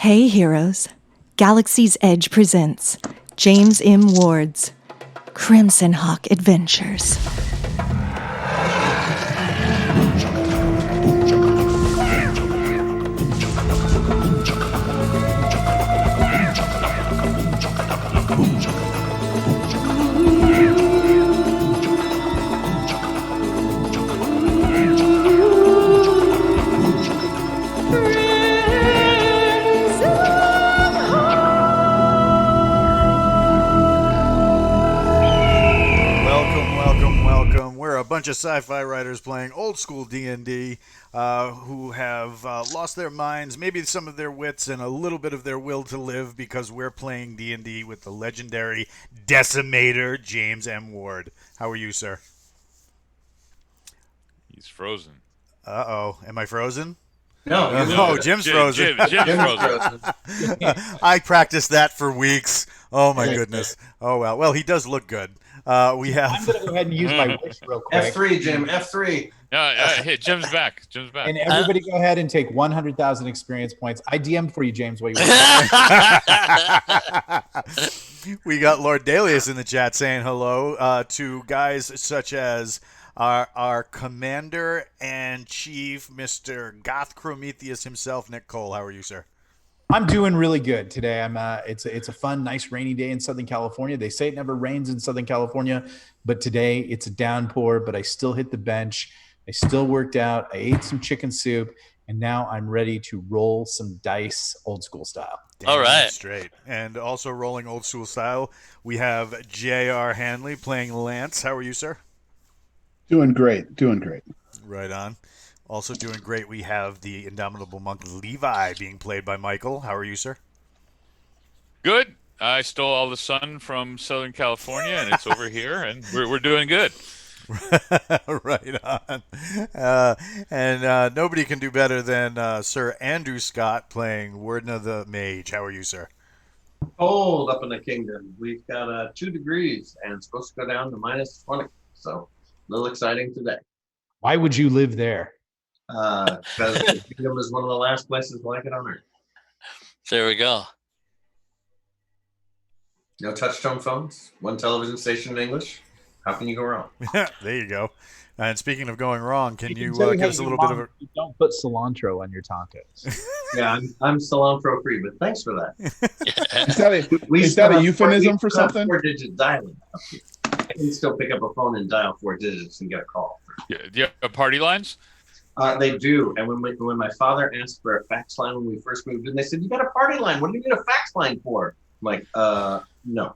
Hey heroes, Galaxy's Edge presents James M. Ward's CrimsonHawk Adventures. Welcome. We're a bunch of sci-fi writers playing old school D&D who have lost their minds, maybe some of their wits, and a little bit of their will to live because we're playing D&D with the legendary Decimator, James M. Ward. How are you, sir? He's frozen. Uh-oh. Am I frozen? No, Jim's frozen. Jim's frozen. I practiced that for weeks. Oh, my goodness. Oh, well. Well, he does look good. We have... I'm going to go ahead and use my wish real quick. F3, Jim, F3. Hey, Jim's back. And everybody go ahead and take 100,000 experience points. I DM'd for you, James. What you We got Lord Dalius in the chat saying hello to guys such as our commander and chief, Mr. Goth Prometheus himself, Nick Cole. How are you, sir? I'm doing really good today. It's a fun, nice rainy day in Southern California. They say it never rains in Southern California, but today it's a downpour, but I still hit the bench. I still worked out. I ate some chicken soup, and now I'm ready to roll some dice old school style. All right. Straight. And also rolling old school style, we have J.R. Hanley playing Lance. How are you, sir? Doing great. Right on. Also doing great, we have the indomitable monk Levi being played by Michael. How are you, sir? Good. I stole all the sun from Southern California, and it's over here, and we're doing good. Right on. And nobody can do better than Sir Andrew Scott playing Warden of the Mage. How are you, sir? Cold up in the kingdom. We've got 2 degrees, and it's supposed to go down to minus 20. So, a little exciting today. Why would you live there? Because the kingdom is one of the last places like it on Earth. There we go. No touch-tone phones, 1 television station in English. How can you go wrong? There you go. And speaking of going wrong, can you give us a little bit of a... You don't put cilantro on your tacos. Yeah, I'm cilantro free, but thanks for that. Is that a euphemism for something? 4-digit dialing. I can still pick up a phone and dial 4 digits and get a call. Yeah, do you have party lines? They do. And when my father asked for a fax line when we first moved in, they said, "You got a party line. What do you need a fax line for?" I'm like, no.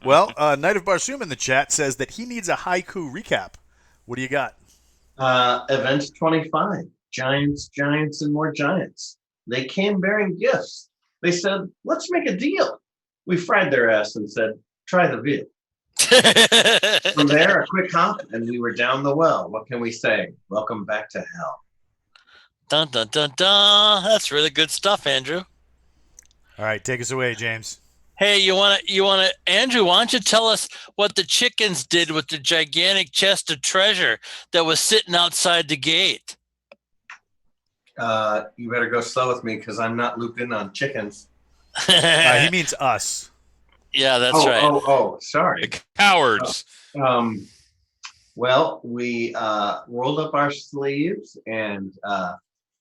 Well, Knight of Barsoom in the chat says that he needs a haiku recap. What do you got? Event 25. Giants, and more giants. They came bearing gifts. They said, "Let's make a deal." We fried their ass and said, "Try the veal." From there, a quick hop, and we were down the well. What can we say? Welcome back to hell. Dun dun dun dun. That's really good stuff, Andrew. All right, take us away, James. Hey, you wanna, Andrew? Why don't you tell us what the chickens did with the gigantic chest of treasure that was sitting outside the gate? You better go slow with me because I'm not looped in on chickens. He means us. Yeah, that's right. Oh, sorry. The cowards. Well, we rolled up our sleeves and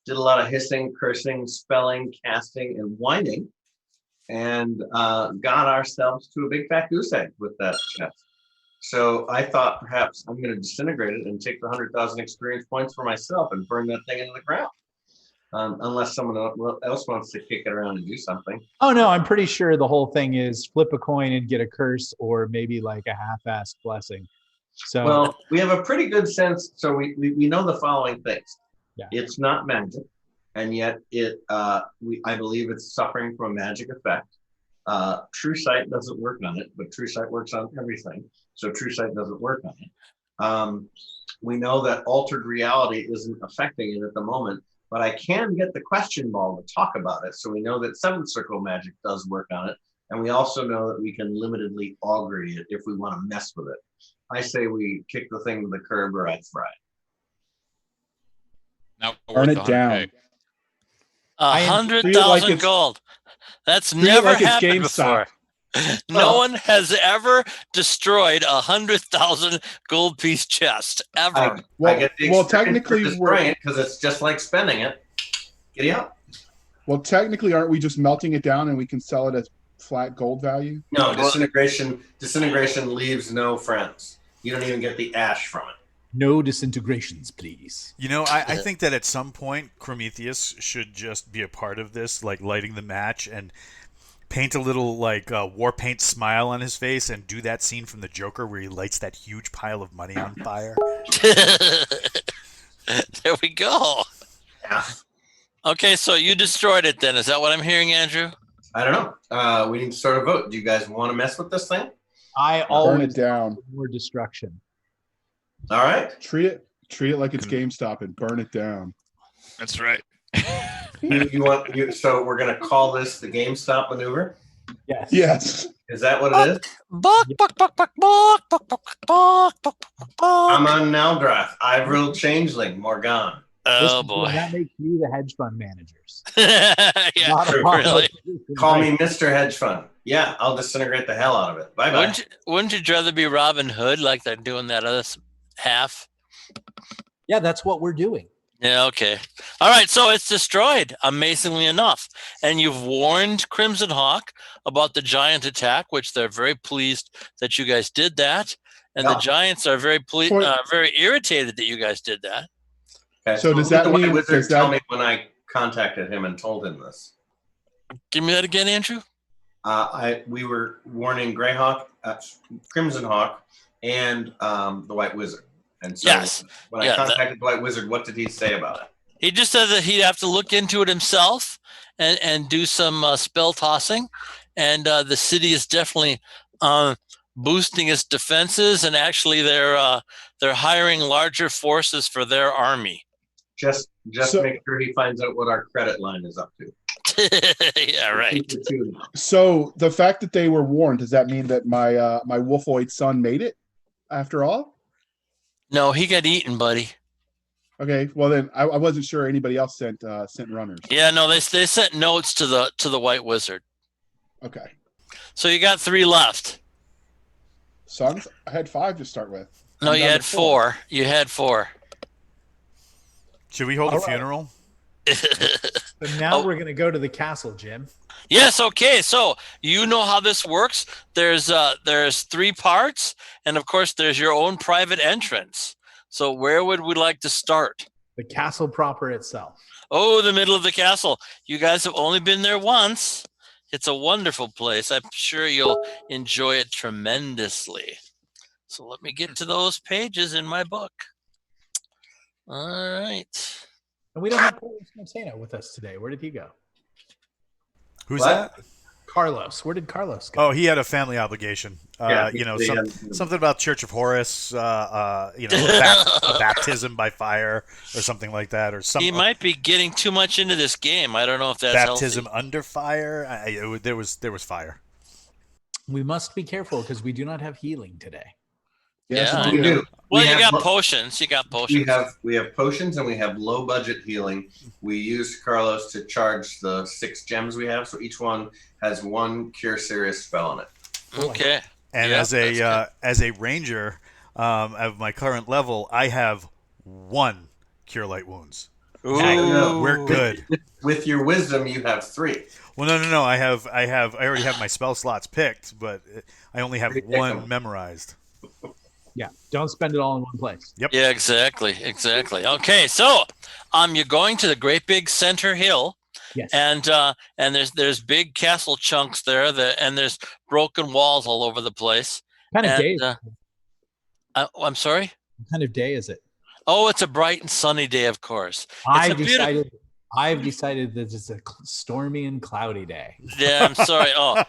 did a lot of hissing, cursing, spelling, casting, and whining, and got ourselves to a big fat goose egg with that chest. So I thought perhaps I'm going to disintegrate it and take the 100,000 experience points for myself and burn that thing into the ground. Unless someone else wants to kick it around and do something. Oh, no, I'm pretty sure the whole thing is flip a coin and get a curse or maybe like a half-assed blessing. So, well, we have a pretty good sense. So we know the following things. Yeah. It's not magic, and yet I believe it's suffering from a magic effect. True sight doesn't work on it, but true sight works on everything. So true sight doesn't work on it. We know that altered reality isn't affecting it at the moment. But I can get the question ball to talk about it. So we know that 7th circle magic does work on it. And we also know that we can limitedly augury it if we want to mess with it. I say we kick the thing to the curb or I fry it. Now Burn it down. Treat it like 100,000 it's- gold. That's treat it never like it's happened GameStop. before. No one has ever destroyed 100,000 gold piece chest ever. I Well, get the well, experience technically for destroying it because it's just like spending it. Giddy up. Well, technically, aren't we just melting it down and we can sell it as flat gold value? No, disintegration leaves no friends. You don't even get the ash from it. No disintegrations, please. You know, I think that at some point Prometheus should just be a part of this, like lighting the match and paint a little like war paint smile on his face and do that scene from the Joker where he lights that huge pile of money on fire. There we go. Yeah. Okay, so you destroyed it then. Is that what I'm hearing, Andrew? I don't know. We need to start a vote. Do you guys want to mess with this thing? I Burn always it down. more destruction. All right. Treat it like it's GameStop and burn it down. That's right. So we're gonna call this the GameStop maneuver. Yes. Yes. Is that what it is? Buck, buck, buck, buck, buck, buck, buck, buck, buck, I'm buck. on Naldrath. Ivril Changeling, Morgan. Oh Listen, boy. That makes you the hedge fund managers. Yeah, Not a True, problem. really. Call me Mr. Hedge Fund. Yeah, I'll disintegrate the hell out of it. Bye bye. Wouldn't you rather be Robin Hood like they're doing that other half? Yeah, that's what we're doing. Yeah, okay. All right, so it's destroyed, amazingly enough. And you've warned CrimsonHawk about the giant attack, which they're very pleased that you guys did that. And the Yeah. Giants are very very irritated that you guys did that. Okay, So does that the White mean- Wizard does that- tell me when I contacted him and told him this? Give me that again, Andrew. We were warning Greyhawk, CrimsonHawk, and the White Wizard. And so Yes. when Yeah, I contacted the White Wizard, what did he say about it? He just said that he'd have to look into it himself and do some spell tossing. And the city is definitely boosting its defenses, and actually they're hiring larger forces for their army. Just So- make sure he finds out what our credit line is up to. Yeah, right. So the fact that they were warned, does that mean that my Wolfoid son made it after all? No, he got eaten, buddy. Okay, well then I wasn't sure anybody else sent runners. Yeah, no, they sent notes to the White Wizard. Okay. So you got 3 left. Sons, I had 5 to start with. No, I'm you down had to 4. You had 4. Should we hold a All right. funeral? So now Oh. we're going to go to the castle, Jim. Yes, okay. So you know how this works. There's 3 parts, and of course there's your own private entrance. So where would we like to start? The castle proper itself. Oh, the middle of the castle. You guys have only been there once. It's a wonderful place. I'm sure you'll enjoy it tremendously. So let me get to those pages in my book. All right. And we don't have Carlos Montano with us today. Where did he go? Who's What? that? Carlos. Where did Carlos go? Oh, he had a family obligation. Yeah, Something about Church of Horace. A baptism by fire or something like that, or He might be getting too much into this game. I don't know if that's baptism healthy. under fire. There was fire. We must be careful because we do not have healing today. Yes, Yeah, we I do. know. Well, We you have got potions. You got potions. We have potions and we have low budget healing. We used Carlos to charge the 6 gems we have, so each one has 1 cure serious spell on it. Okay. And Yeah, as a ranger of my current level, I have 1 cure light wounds. Ooh. We're good. With your wisdom, you have 3. Well, no. I already have my spell slots picked, but I only have Pick 1 them. memorized. Yeah. Don't spend it all in one place. Yeah, exactly. Okay, so you're going to the great big center hill, Yes. and there's big castle chunks there, and there's broken walls all over the place. What kind of day? I'm sorry. What kind of day is it? Oh, it's a bright and sunny day, of course. I've decided that it's a stormy and cloudy day. Yeah, I'm sorry. Oh,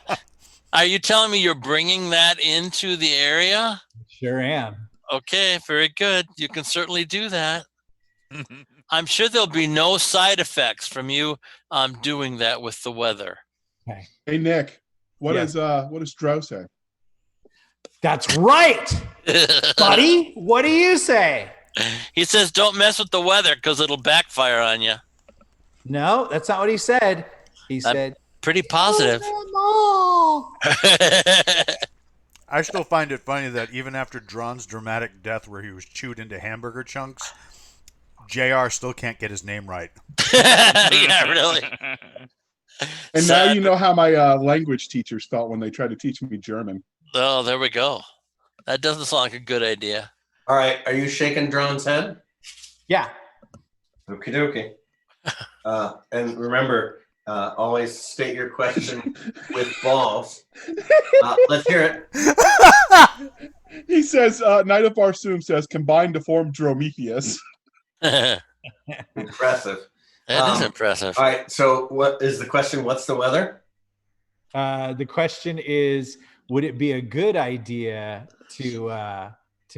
are you telling me you're bringing that into the area? Sure am. Okay, very good. You can certainly do that. I'm sure there'll be no side effects from you doing that with the weather. Okay. Hey Nick, what Yes. does Dro say? That's right, buddy. What do you say? He says, "Don't mess with the weather because it'll backfire on you." No, that's not what he said. He said, Pretty positive. I still find it funny that even after Drawn's dramatic death where he was chewed into hamburger chunks, JR still can't get his name right. Yeah, really. And now Sad. you know how my language teachers felt when they tried to teach me German. Oh, there we go. That doesn't sound like a good idea. All right, are you shaking Drawn's head? yeah. Okie dokie. And remember, always state your question with balls. Let's hear it. He says, Knight of Barsoom says, combined to form Drometheus. That Impressive. is impressive. All right, so what is the question? What's the weather? The question is, would it be a good idea to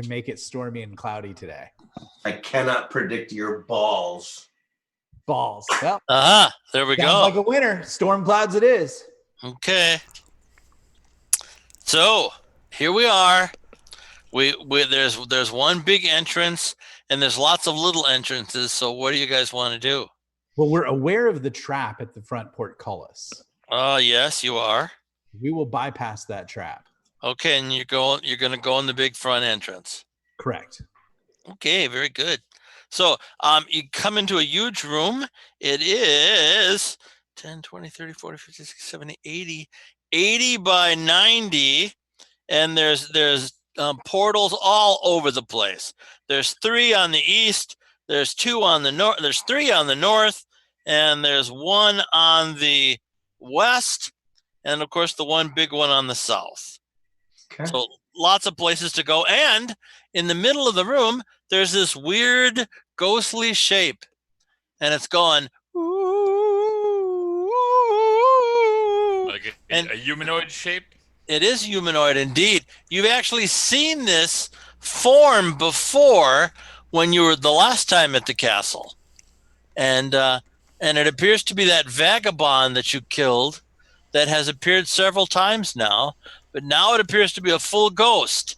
make it stormy and cloudy today? I cannot predict your balls. Balls. Well, There we sounds go. like a winner. Storm clouds it is. Okay. So here we are. There's one big entrance and there's lots of little entrances. So what do you guys want to do? Well, we're aware of the trap at the front portcullis. Yes, you are. We will bypass that trap. Okay, and you're going to go in the big front entrance. Correct. Okay, very good. So you come into a huge room. It is 10, 20, 30, 40, 50, 60, 70, 80 by 90. And there's portals all over the place. There's 3 on the east. There's 2 on the north. There's 3 on the north. And there's 1 on the west. And of course, the one big one on the south. Okay. So lots of places to go. And in the middle of the room, there's this weird ghostly shape. And it's going, Like a humanoid shape? It is humanoid indeed. You've actually seen this form before when you were the last time at the castle. And it appears to be that vagabond that you killed that has appeared several times now, but now it appears to be a full ghost.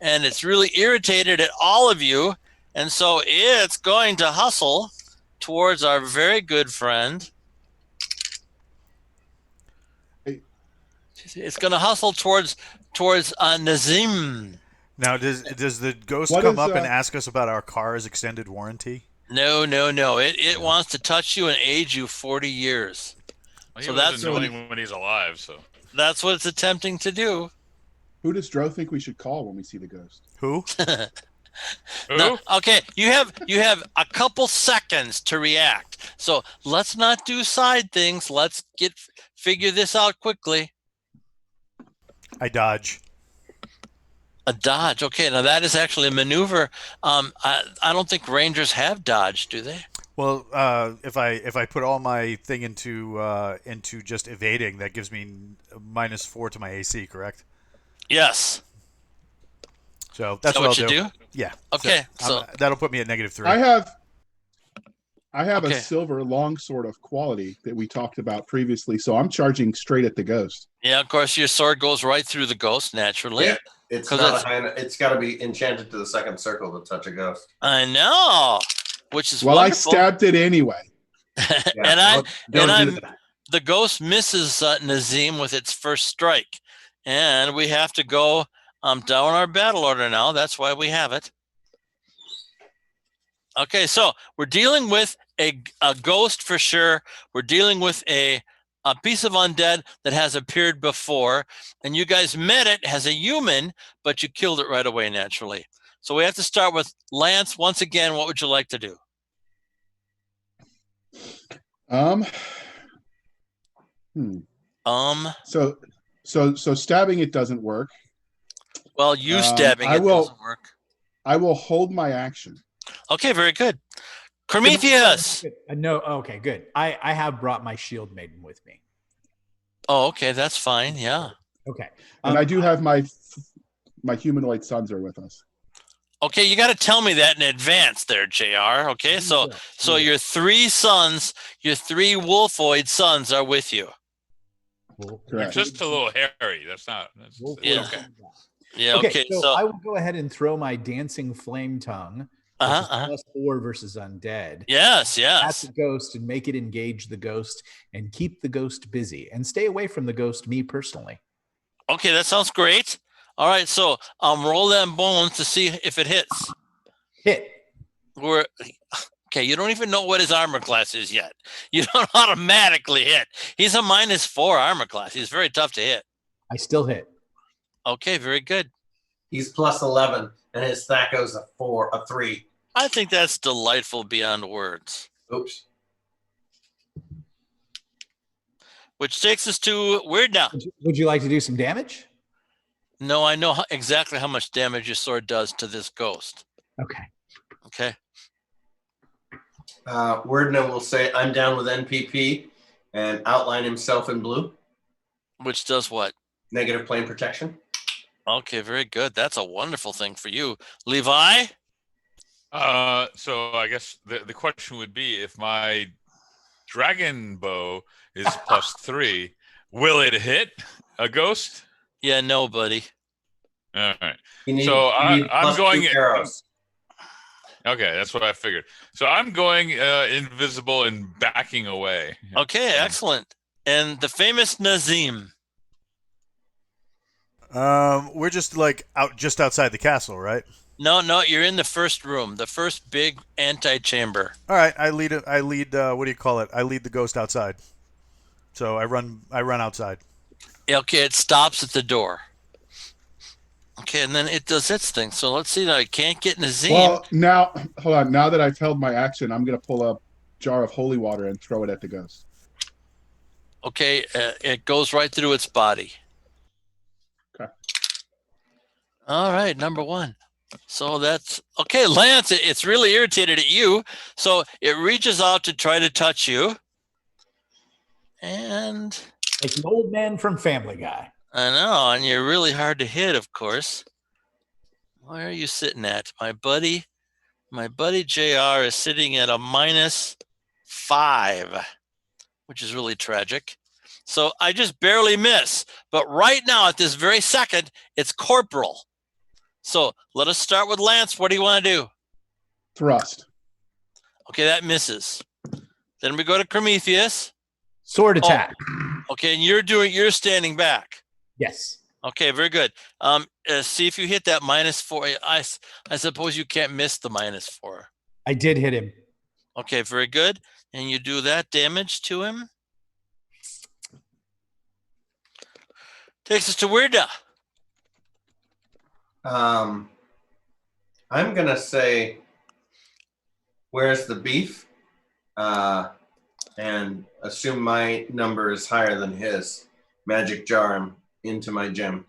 And it's really irritated at all of you. And so it's going to hustle towards our very good friend. It's going to hustle towards Nazim. Now, does the ghost What come is, up and ask us about our car's extended warranty? No. It wants to touch you and age you 40 years. Well, So he that's wasn't annoying when he's alive. So That's what it's attempting to do. Who does Dro think we should call when we see the ghost? Who? who? No, okay, you have a couple seconds to react. So let's not do side things. Let's figure this out quickly. I dodge. A dodge. Okay, now that is actually a maneuver. I don't think Rangers have dodge, do they? Well, if I put all my thing into just evading, that gives me -4 to my AC, correct? Yes. So that's Is that what what I'll you do. do? Yeah. Okay, so that'll put me at -3. I have Okay. a silver longsword of quality that we talked about previously, so I'm charging straight at the ghost. yeah, of course, your sword goes right through the ghost naturally. Yeah, it's 'Cause not it's got to be enchanted to the second circle to touch a ghost. I know, which is Well, wonderful. I stabbed it anyway. Yeah, don't do that. The ghost misses Nazim with its first strike, and we have to go down our battle order now. That's why we have it. Okay, so we're dealing with a ghost for sure. We're dealing with a piece of undead that has appeared before, and you guys met it as a human, but you killed it right away naturally. So we have to start with Lance. Once again, what would you like to do? So stabbing it doesn't work. Well, you stabbing I it will- doesn't work. I will hold my action. Okay, very good. Prometheus. No, okay, good. I have brought my shield maiden with me. Oh, okay, that's fine. Yeah. Okay. And I do have my humanoid sons are with us. Okay, you got to tell me that in advance there, JR. Okay, so your 3 sons, your 3 wolfoid sons are with you. You're Correct. just a little hairy. That's not. Yeah. Okay. Yeah, Okay, okay. so So I will go ahead and throw my dancing flame tongue which is Uh-huh. +4 versus undead. Yes, At yes. the ghost and make it engage the ghost and keep the ghost busy and stay away from the ghost, me personally. Okay, that sounds great. All right, so roll them bones to see if it hits. Hit. We're okay. You don't even know what his armor class is yet. You don't automatically hit. He's a -4 armor class. He's very tough to hit. I still hit. Okay, very good. He's +11, and his Thaco's a 3. I think that's delightful beyond words. Oops. Which takes us to Weird Now. Would you like to do some damage? No, I know exactly how much damage your sword does to this ghost. Okay. Okay. Wordna will say, I'm down with NPP, and outline himself in blue. Which does what? Negative plane protection. Okay, very good. That's a wonderful thing for you. Levi? So I guess the question would be, if my dragon bow is +3, will it hit a ghost? Yeah, no, buddy. All right. You need, So you need I'm +2 going arrows. Okay, that's what I figured. So I'm going invisible and backing away. Okay, excellent. And the famous Nazim. We're just like just outside the castle, right? No, you're in the first room, the first big antechamber. All right, I lead. What do you call it? I lead the ghost outside. So I run outside. Okay, it stops at the door. Okay, and then it does its thing. So let's see. Now I can't get Nazim. Well, now hold on. Now that I've held my action, I'm gonna pull a jar of holy water and throw it at the ghost. Okay, it goes right through its body. Okay. All right, number 1. So that's okay, Lance. It's really irritated at you. So it reaches out to try to touch you. And Like the old man from Family Guy. I know, and you're really hard to hit, of course. Where are you sitting at? My buddy JR is sitting at a -5, which is really tragic. So I just barely miss. But right now, at this very second, it's Corporal. So let us start with Lance. What do you want to do? Thrust. Okay, that misses. Then we go to Prometheus. Sword attack. Okay, and you're standing back. Yes. Okay, very good. See if you hit that -4. I suppose you can't miss the -4. I did hit him. Okay, very good. And you do that damage to him. Takes us to Weirda. I'm gonna say, where's the beef? And assume my number is higher than his. Magic jar him into my gem.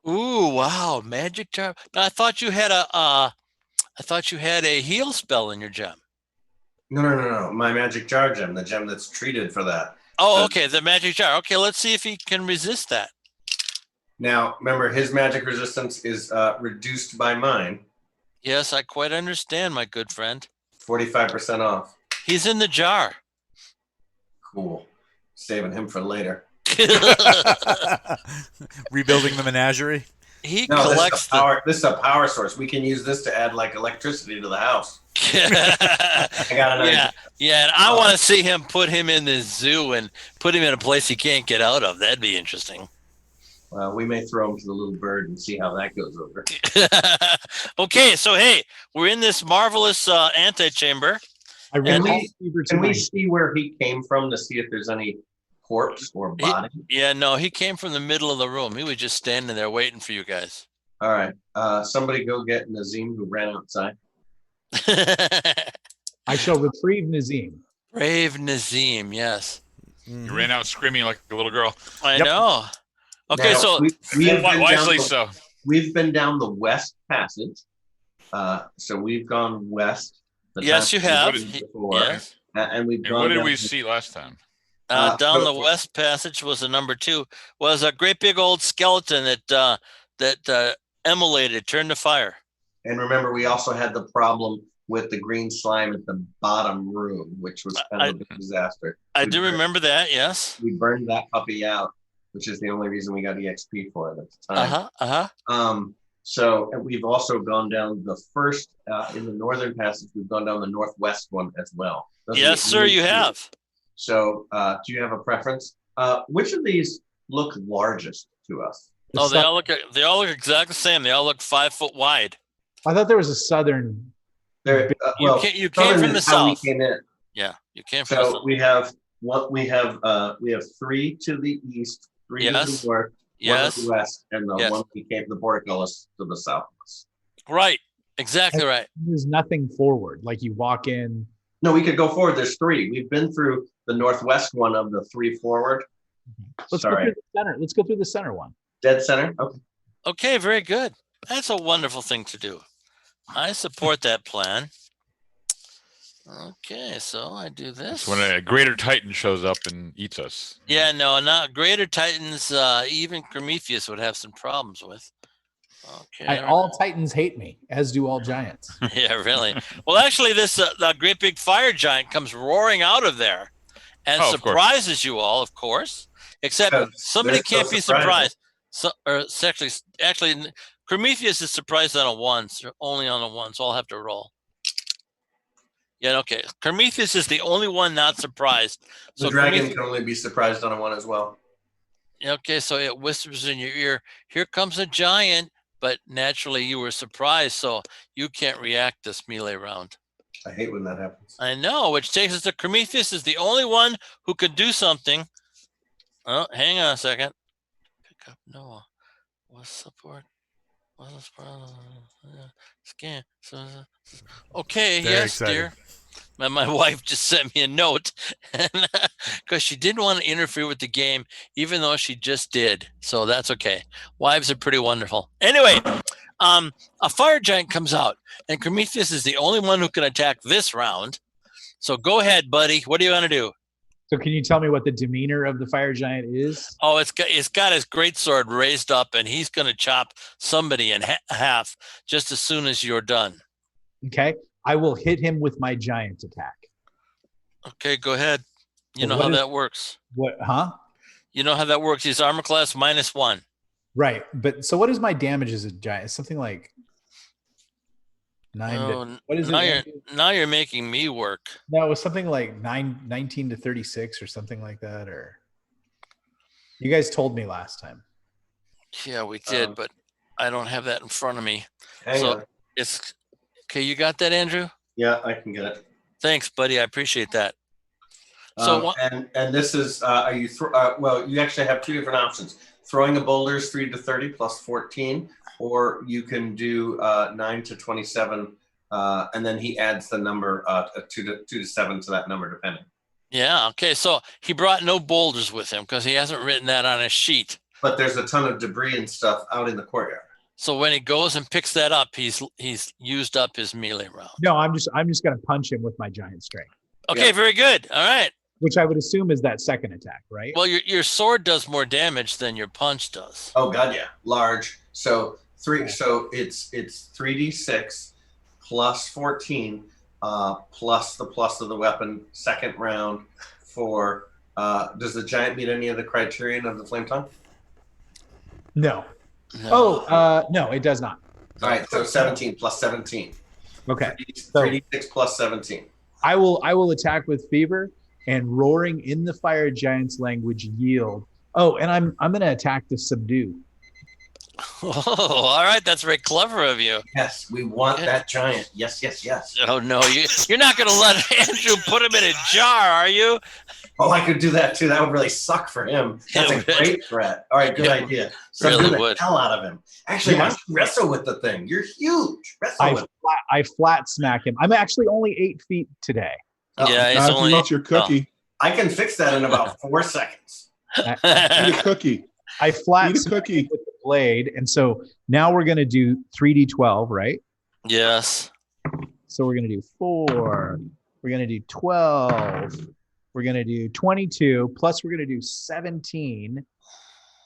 Ooh, wow, magic jar. Now, I thought you had a heal spell in your gem. No. My magic jar gem, the gem that's treated for that. Oh, okay, the magic jar. Okay, let's see if he can resist that. Now, remember, his magic resistance is reduced by mine. Yes, I quite understand, my good friend. 45% off. He's in the jar. Cool. Saving him for later. Rebuilding the menagerie. He No, collects this is a power source. We can use this to add like electricity to the house. I got an idea. Yeah, and I want to see him put him in the zoo and put him in a place he can't get out of. That'd be interesting. Well, we may throw him to the little bird and see how that goes over. Okay, so hey, we're in this marvelous antechamber. Can we see where he came from to see if there's any corpse or body? No, he came from the middle of the room. He was just standing there waiting for you guys. All right. Somebody go get Nazim, who ran outside. I shall retrieve Nazim. Brave Nazim, yes. You ran out screaming like a little girl. I know. Okay, Now, so wisely so. We've been down the west passage. So we've gone west. Yes, you have. Before, yes. And we've And gone what did down we the- see last time? Down the west passage was a number 2. Was a great big old skeleton that emulated, turned to fire. And remember, we also had the problem with the green slime at the bottom room, which was kind of a disaster. I do remember that. Yes. We burned that puppy out, which is the only reason we got EXP for it at the time. So and we've also gone down the first in the northern passage. We've gone down the northwest one as well. Those are Yes, the sir, only you two. have. So do you have a preference? Which of these look largest to us? Oh, they all look exactly the same. They all look 5 foot wide. I thought there was a southern. There, You came southern from the is how we south. came in. Yeah, you came from the So south. we have we have 3 to the east, 3 to Yes. the north, 1 Yes. to the west, and the Yes. one we came the portcullis to the southwest. Right. Exactly right. There's nothing forward. Like you walk in. No, we could go forward. There's 3. We've been through the northwest one of the 3 forward. Let's go through the center. Let's go through the center one. Dead center. Okay. Okay, very good. That's a wonderful thing to do. I support that plan. Okay, so I do this. It's when a greater titan shows up and eats us. Yeah, no, not greater titans. Even Prometheus would have some problems with. Okay. All Titans hate me, as do all giants. Yeah, really. Well, actually, this the great big fire giant comes roaring out of there and surprises you all, of course. Except somebody can't be surprised. So, or it's actually, Prometheus is surprised on a 1, so only on a 1, so I'll have to roll. Yeah, okay. Prometheus is the only one not surprised. So the dragon can only be surprised on a 1 as well. Okay, so it whispers in your ear, "Here comes a giant," but naturally you were surprised, so you can't react this melee round. I hate when that happens. I know, which takes us to Prometheus is the only one who could do something. Oh, hang on a second. Pick up Noah. What's support? What's scan? Okay, Very yes, excited. dear. My wife just sent me a note because she didn't want to interfere with the game, even though she just did. So that's okay. Wives are pretty wonderful. Anyway, a fire giant comes out, and Prometheus is the only one who can attack this round. So go ahead, buddy. What do you want to do? So can you tell me what the demeanor of the fire giant is? Oh, it's got his greatsword raised up, and he's going to chop somebody in half just as soon as you're done. Okay. I will hit him with my giant attack. Okay, go ahead. You know how that works. What? Huh? You know how that works. He's armor class -1. Right. But so what is my damage as a giant? It's something like 9. What is it? Now you're making me work. No, it was something like 19 to 36 or something like that. Or you guys told me last time. Yeah, we did, but I don't have that in front of me. Hang on. It's okay. You got that, Andrew? Yeah, I can get it. Thanks, buddy. I appreciate that. So and this is are you well, you actually have 2 different options. Throwing a boulder is 3 to 30 plus 14, or you can do 9 to 27, and then he adds the number 2 to 7 to that number depending. Yeah. Okay. So he brought no boulders with him because he hasn't written that on his sheet. But there's a ton of debris and stuff out in the courtyard. So when he goes and picks that up, he's used up his melee round. No, I'm just going to punch him with my giant strength. Okay. Yeah. Very good. All right. Which I would assume is that second attack, right? Well, your sword does more damage than your punch does. Oh God, yeah, large. So 3. So it's 3d6 plus 14 plus the plus of the weapon. Second round for. Does the giant meet any of the criterion of the flame tongue? No. No, it does not. All right, so 17 plus 17. Okay. 3d6 plus 17. I will attack with fever and roaring in the fire giant's language yield. Oh, and I'm going to attack to subdue. Oh, all right. That's very clever of you. Yes, we want that giant. Yes, yes, yes. Oh no, you're not going to let Andrew put him in a jar, are you? Oh, I could do that too. That would really suck for him. That's a great threat. All right, good idea. Subdue the hell out of him. Actually, why don't you wrestle with the thing? You're huge. Wrestle with it. I flat smack him. I'm actually only 8 feet today. Yeah, it's only your cookie. I can fix that in about 4 seconds. Eat a cookie. I flat smack him with the blade, and so now we're going to do 3d12, right? Yes. So we're going to do 4. We're going to do 12. We're going to do 22, plus we're going to do 17.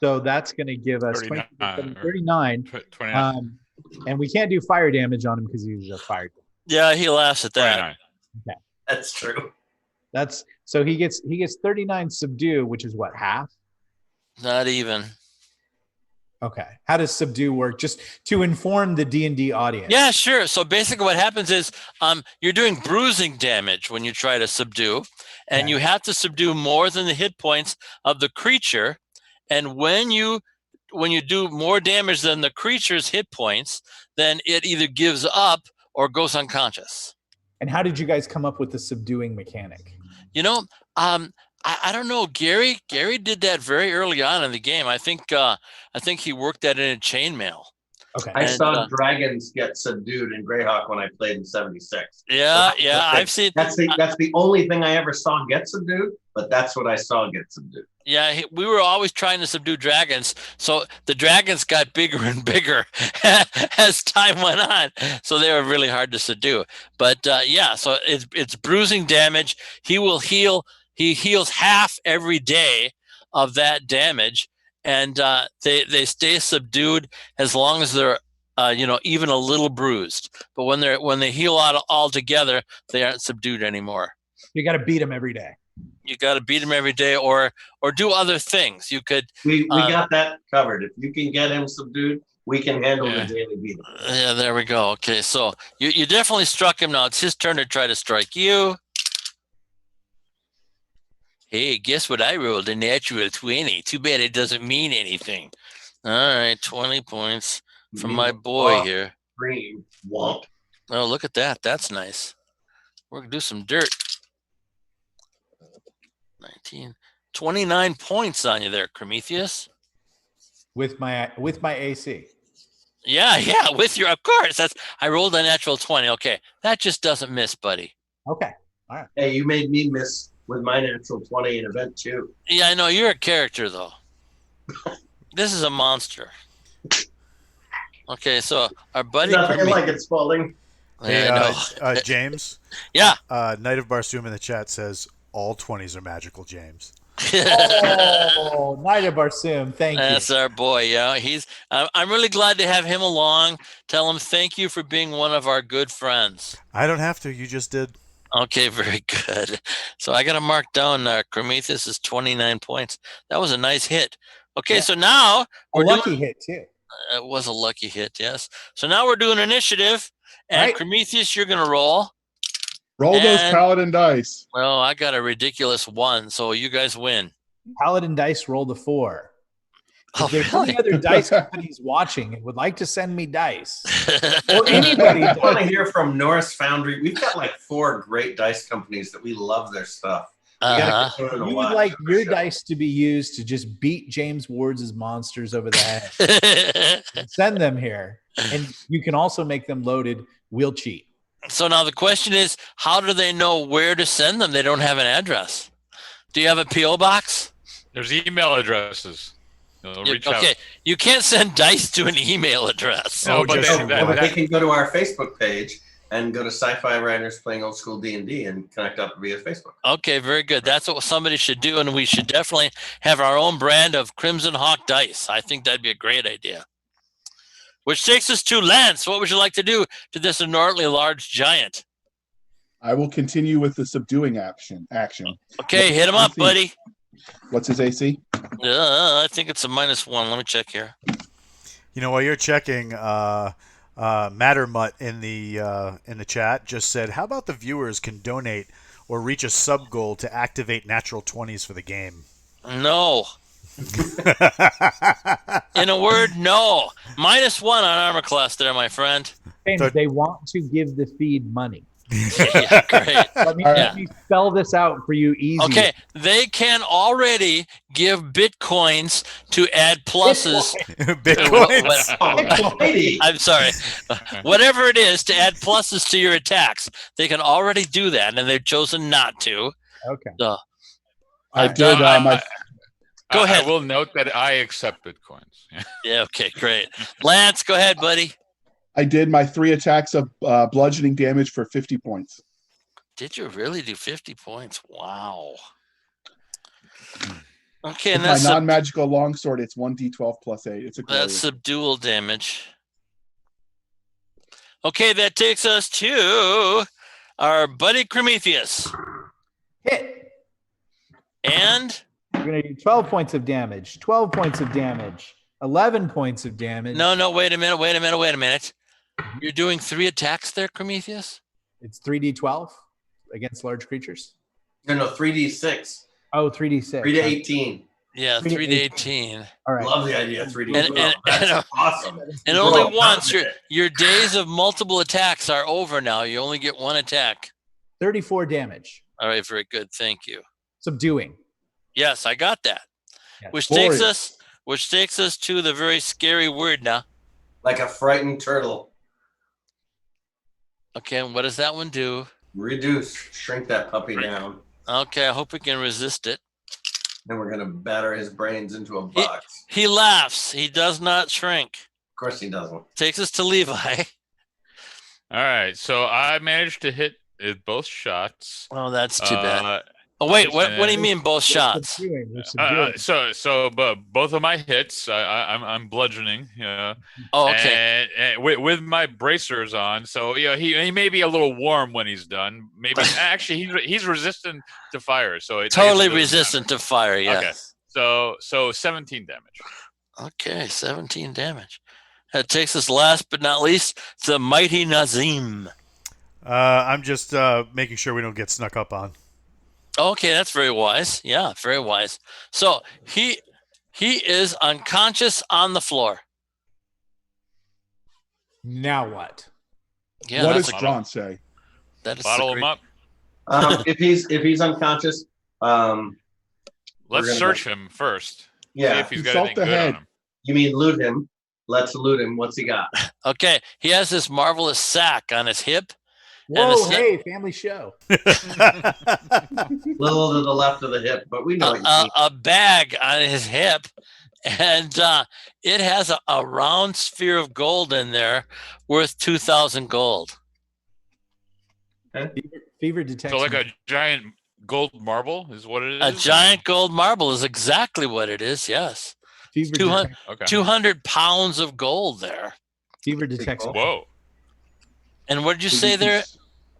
So that's going to give us 39. And we can't do fire damage on him because he's a fire. Yeah, he laughs at that. Okay. That's true. So he gets 39 subdue, which is what, half? Not even. Okay. How does subdue work? Just to inform the D&D audience. Yeah, sure. So basically what happens is you're doing bruising damage when you try to subdue, and you have to subdue more than the hit points of the creature. And when you do more damage than the creature's hit points, then it either gives up or goes unconscious. And how did you guys come up with the subduing mechanic? I don't know. Gary did that very early on in the game. I think he worked that in a chainmail. Okay. I saw dragons get subdued in Greyhawk when I played in '76. Yeah, I've seen. That's the only thing I ever saw get subdued, but that's what I saw get subdued. Yeah, we were always trying to subdue dragons, so the dragons got bigger and bigger as time went on. So they were really hard to subdue. But so it's bruising damage. He will heal. He heals half every day of that damage, and they stay subdued as long as they're even a little bruised. But when they heal out all together, they aren't subdued anymore. You got to beat them every day. You got to beat him every day, or do other things. You could. We got that covered. If you can get him subdued, we can handle the daily beating. Yeah, there we go. Okay, so you definitely struck him. Now it's his turn to try to strike you. Hey, guess what I rolled? A natural 20. Too bad it doesn't mean anything. All right, 20 points from my boy here. Green womp. Oh, look at that. That's nice. We're going to do some dirt. 19. 29 points on you there, Prometheus. With my AC. Yeah, with your, of course. I rolled a natural 20. Okay, that just doesn't miss, buddy. Okay, all right. Hey, you made me miss with my natural 20 in event 2. Yeah, I know. You're a character, though. This is a monster. Okay, so our buddy... Nothing like it, Spalding. Hey, James? Yeah? Knight of Barsoom in the chat says, all 20s are magical, James. Oh, Knight of Barsoom, thank you. That's our boy. Yeah, I'm really glad to have him along. Tell him thank you for being one of our good friends. I don't have to. You just did. Okay, very good. So I got to mark down Prometheus is 29 points. That was a nice hit. Okay, so now we're lucky hit too. It was a lucky hit, yes. So now we're doing initiative, and Prometheus, you're going to roll. Roll those paladin dice. Well, I got a ridiculous 1, so you guys win. Paladin dice rolled a 4. Oh, if there's really? any other dice companies watching and would like to send me dice, or anybody I want to hear from Norris Foundry. We've got like 4 great dice companies that we love their stuff. You would like your dice to be used to just beat James Ward's monsters over the head. Send them here. And you can also make them loaded. We'll cheat. So now the question is, how do they know where to send them? They don't have an address. Do you have a P.O. box? There's email addresses. Reach out. Okay, you can't send dice to an email address. No, but they can go to our Facebook page and go to Sci-Fi Writers Playing Old School D&D and connect up via Facebook. Okay, very good. That's what somebody should do, and we should definitely have our own brand of CrimsonHawk dice. I think that'd be a great idea. Which takes us to Lance. What would you like to do to this enormously large giant? I will continue with the subduing action. Okay, hit him up, buddy. What's his AC? I think it's a -1. Let me check here. You know, while you're checking, Mattermutt in the chat just said, "How about the viewers can donate or reach a sub goal to activate natural 20s for the game?" No. In a word, no. -1 on armor class there, my friend. They want to give the feed money. Yeah, great. Let me spell this out for you easy. Okay, they can already give bitcoins to add pluses. Bitcoins. I'm sorry. Whatever it is to add pluses to your attacks, they can already do that, and they've chosen not to. Okay. So, Go ahead. I will note that I accept bitcoins. Yeah. Okay. Great. Lance, go ahead, buddy. I did my 3 attacks of bludgeoning damage for 50 points. Did you really do 50 points? Wow. Okay, With and that's my non-magical longsword. It's 1d12 plus 8. It's a that's subdual damage. Okay, that takes us to our buddy Prometheus. Hit. And we're going to do 12 points of damage. 12 points of damage. 11 points of damage. No, wait a minute. You're doing 3 attacks there, Prometheus? It's 3d12 against large creatures. No, 3d6. Oh, 3d6. 3 to 18. Yeah, 3 to 18. All right. Love the idea of 3d12. That's and- awesome. And only Well, once. confident. Your days of multiple attacks are over now. You only get 1 attack. 34 damage. All right, very good. Thank you. Subduing. Yes, I got that. Yes. Which Glorious. takes us to the very scary word now. Like a frightened turtle. Okay, and what does that one do? Reduce. Shrink that puppy down. Okay, I hope we can resist it. Then we're going to batter his brains into a box. He laughs. He does not shrink. Of course he doesn't. Takes us to Levi. All right, so I managed to hit it both shots. Oh, that's too bad. Oh, wait, what do you mean both shots? But both of my hits, I'm bludgeoning. Oh, okay. And with my bracers on, so he may be a little warm when he's done. Maybe actually he's resistant to fire, so it Totally resistant to fire. Yes. Okay. So 17 damage. Okay, 17 damage. That takes us last but not least to the mighty Nazim. I'm just making sure we don't get snuck up on. Okay, that's very wise. Yeah, very wise. So he is unconscious on the floor. Now what? Yeah, What that's does a, John say? that is Bottle a him great- up. If he's unconscious, Let's gonna search him first. See yeah. if he's got Consult anything the good head. on him. You mean loot him? Let's loot him. What's he got? Okay, he has this marvelous sack on his hip. Whoa, hey, family show. Little to the left of the hip, but we know what you mean. A bag on his hip, and it has a round sphere of gold in there worth 2,000 gold. Fever detection. So like a giant gold marble is what it is? A giant gold marble is exactly what it is, yes. Fever, 200, Okay. 200 pounds of gold there. fever detects. cool. Whoa. And what did you say there,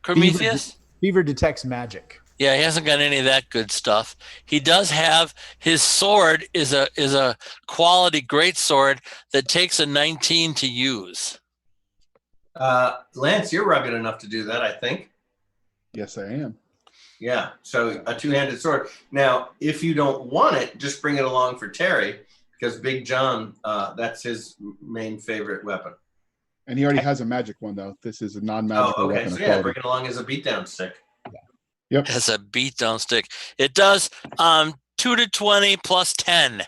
Prometheus? Fever detects magic. Yeah, he hasn't got any of that good stuff. He does have his sword is a quality great sword that takes a 19 to use. Lance, you're rugged enough to do that, I think. Yes, I am. Yeah. So a two-handed sword. Now, if you don't want it, just bring it along for Terry, because Big John, that's his main favorite weapon. And he already has a magic one, though. This is a non-magical Oh, okay. weapon. So of yeah, quality. bring it along as a beatdown stick. Yep. As a beatdown stick. It does 2 to 20 plus 10.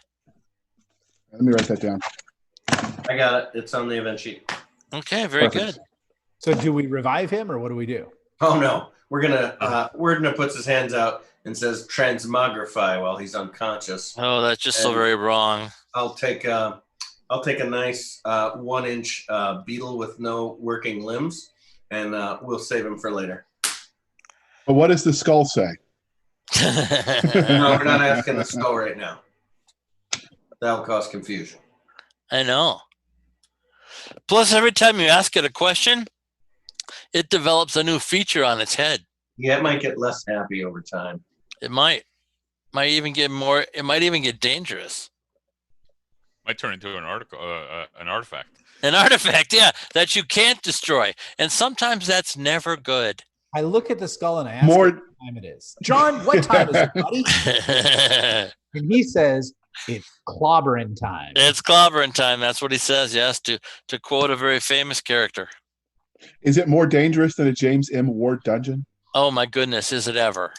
Let me write that down. I got it. It's on the event sheet. Okay, very Perfect. good. So do we revive him or what do we do? Oh no, we're gonna. Wordna puts his hands out and says transmogrify while he's unconscious. Oh, that's just so And- very wrong. I'll take a nice 1-inch beetle with no working limbs, and we'll save him for later. But what does the skull say? No, we're not asking the skull right now. That'll cause confusion. I know. Plus, every time you ask it a question, it develops a new feature on its head. Yeah, it might get less happy over time. It might even get more. It might even get dangerous. Might turn into an artifact. An artifact, yeah, that you can't destroy, and sometimes that's never good. I look at the skull and I ask More- him what time it is. John, what time is it, buddy? And he says, it's clobbering time. It's clobbering time. That's what he says. Yes, to quote a very famous character. Is it more dangerous than a James M. Ward dungeon? Oh my goodness, is it ever?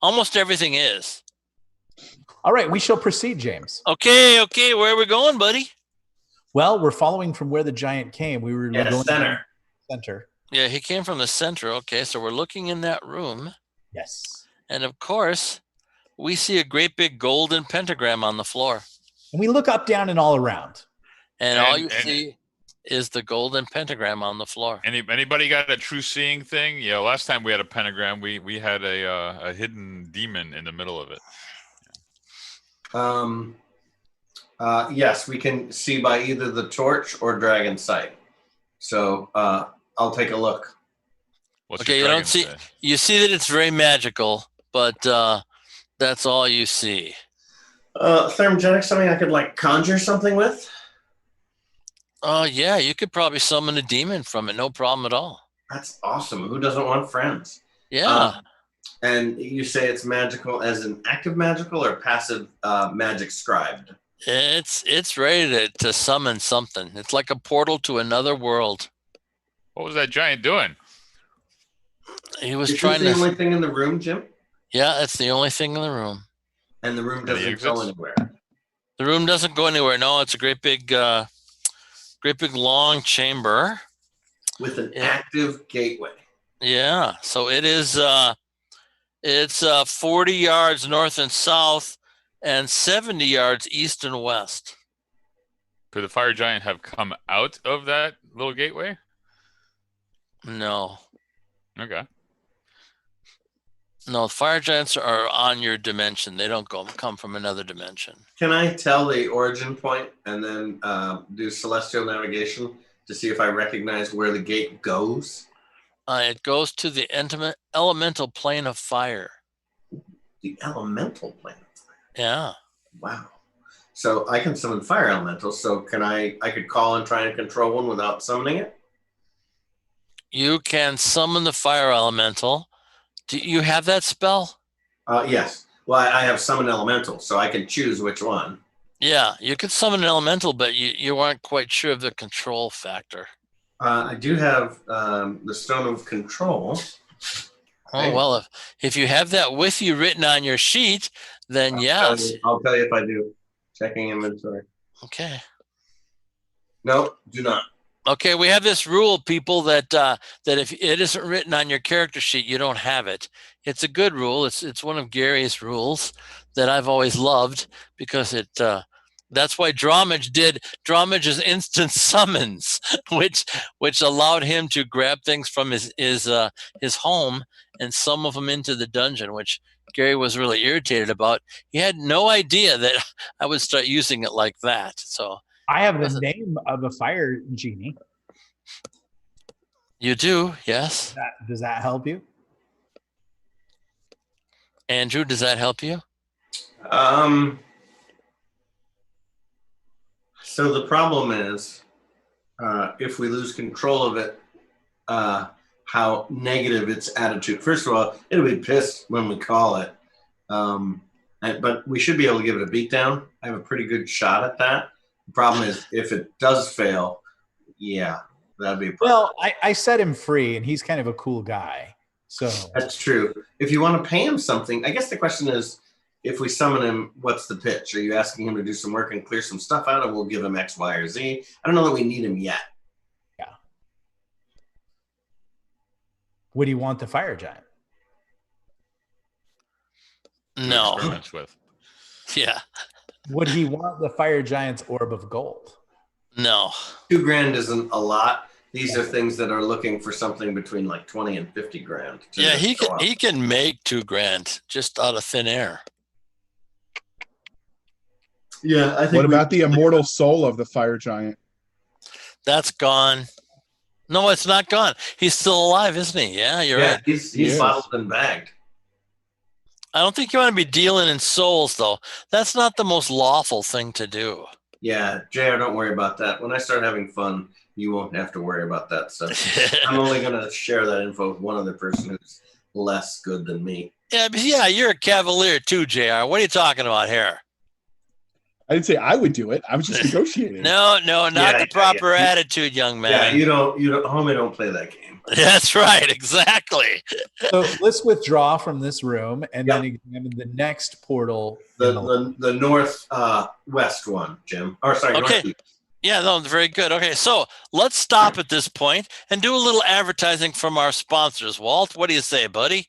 Almost everything is. All right, we shall proceed, James. Okay, where are we going, buddy? Well, we're following from where the giant came. We're Yeah, going center. Center. Yeah, he came from the center. Okay, so we're looking in that room. Yes. And of course, we see a great big golden pentagram on the floor. And we look up, down, and all around. And all And- you see is the golden pentagram on the floor. Anybody got a true seeing thing? Yeah, last time we had a pentagram, we had a hidden demon in the middle of it. Yes, we can see by either the torch or dragon sight. So I'll take a look. What's Okay, your you don't dragon see. say? You see that it's very magical, but that's all you see. Thermogenic, something I could like conjure something with? Oh, yeah, you could probably summon a demon from it. No problem at all. That's awesome. Who doesn't want friends? Yeah. And you say it's magical as an active magical or passive magic scribed? It's ready to summon something. It's like a portal to another world. What was that giant doing? He was Is trying this the to. only thing in the room, Jim? Yeah, it's the only thing in the room. And the room Any doesn't go exits? anywhere. The room doesn't go anywhere. No, it's a great big long chamber With an Yeah. active gateway. Yeah. So it is. It's 40 yards north and south, and 70 yards east and west. Could the fire giant have come out of that little gateway? No, Okay. no. Fire giants are on your dimension. They don't come from another dimension. Can I tell the origin point and then do celestial navigation to see if I recognize where the gate goes? It goes to the elemental plane of fire. The elemental plane. Yeah. Wow. So I can summon fire elementals. So can I could call and try and control one without summoning it? You can summon the fire elemental. Do you have that spell? Yes. Well, I have summon elemental, so I can choose which one. Yeah, you could summon an elemental, but you aren't quite sure of the control factor. I do have the Stone of Control. Oh, well, if you have that with you written on your sheet, then yes. I'll tell you if I do. Checking inventory. Okay. No, do not. Okay, we have this rule, people, that if it isn't written on your character sheet, you don't have it. It's a good rule. It's one of Gary's rules that I've always loved because that's why Drawmage is instant summons, which allowed him to grab things from his home and summon them into the dungeon, which Gary was really irritated about. He had no idea that I would start using it like that. So I have the name of a fire genie. you do, yes. Does that help you? Andrew, does that help you? So the problem is, if we lose control of it, how negative its attitude. First of all, it'll be pissed when we call it. But we should be able to give it a beatdown. I have a pretty good shot at that. The problem is if it does fail, yeah, that'd be a problem. Well, I set him free, and he's kind of a cool guy. So That's true. If you want to pay him something, I guess the question is, if we summon him, what's the pitch? Are you asking him to do some work and clear some stuff out, and we'll give him X, Y, or Z? I don't know that we need him yet. yeah. Would he want the fire giant? No. Experiments with. Yeah. Would he want the fire giant's orb of gold? No. $2,000 isn't a lot. These are things that are looking for something between like 20 and 50 grand. Yeah, he can make $2,000 just out of thin air. Yeah, I think. What about the immortal soul of the fire giant? That's gone. No, it's not gone. He's still alive, isn't he? Yeah, you're right. He's Yes. bottled and bagged. I don't think you want to be dealing in souls, though. That's not the most lawful thing to do. Yeah, JR, don't worry about that. When I start having fun, you won't have to worry about that stuff. I'm only going to share that info with one other person who's less good than me. Yeah, you're a cavalier too, JR. What are you talking about here? I didn't say I would do it. I was just negotiating. No, not Yeah, the proper attitude, young man. Yeah, you don't, homie, don't play that game. That's right, exactly. So let's withdraw from this room and then examine the next portal. The north west one, Jim. Or sorry, Okay. northeast. Yeah, no, very good. Okay, so let's stop at this point and do a little advertising from our sponsors. Walt, what do you say, buddy?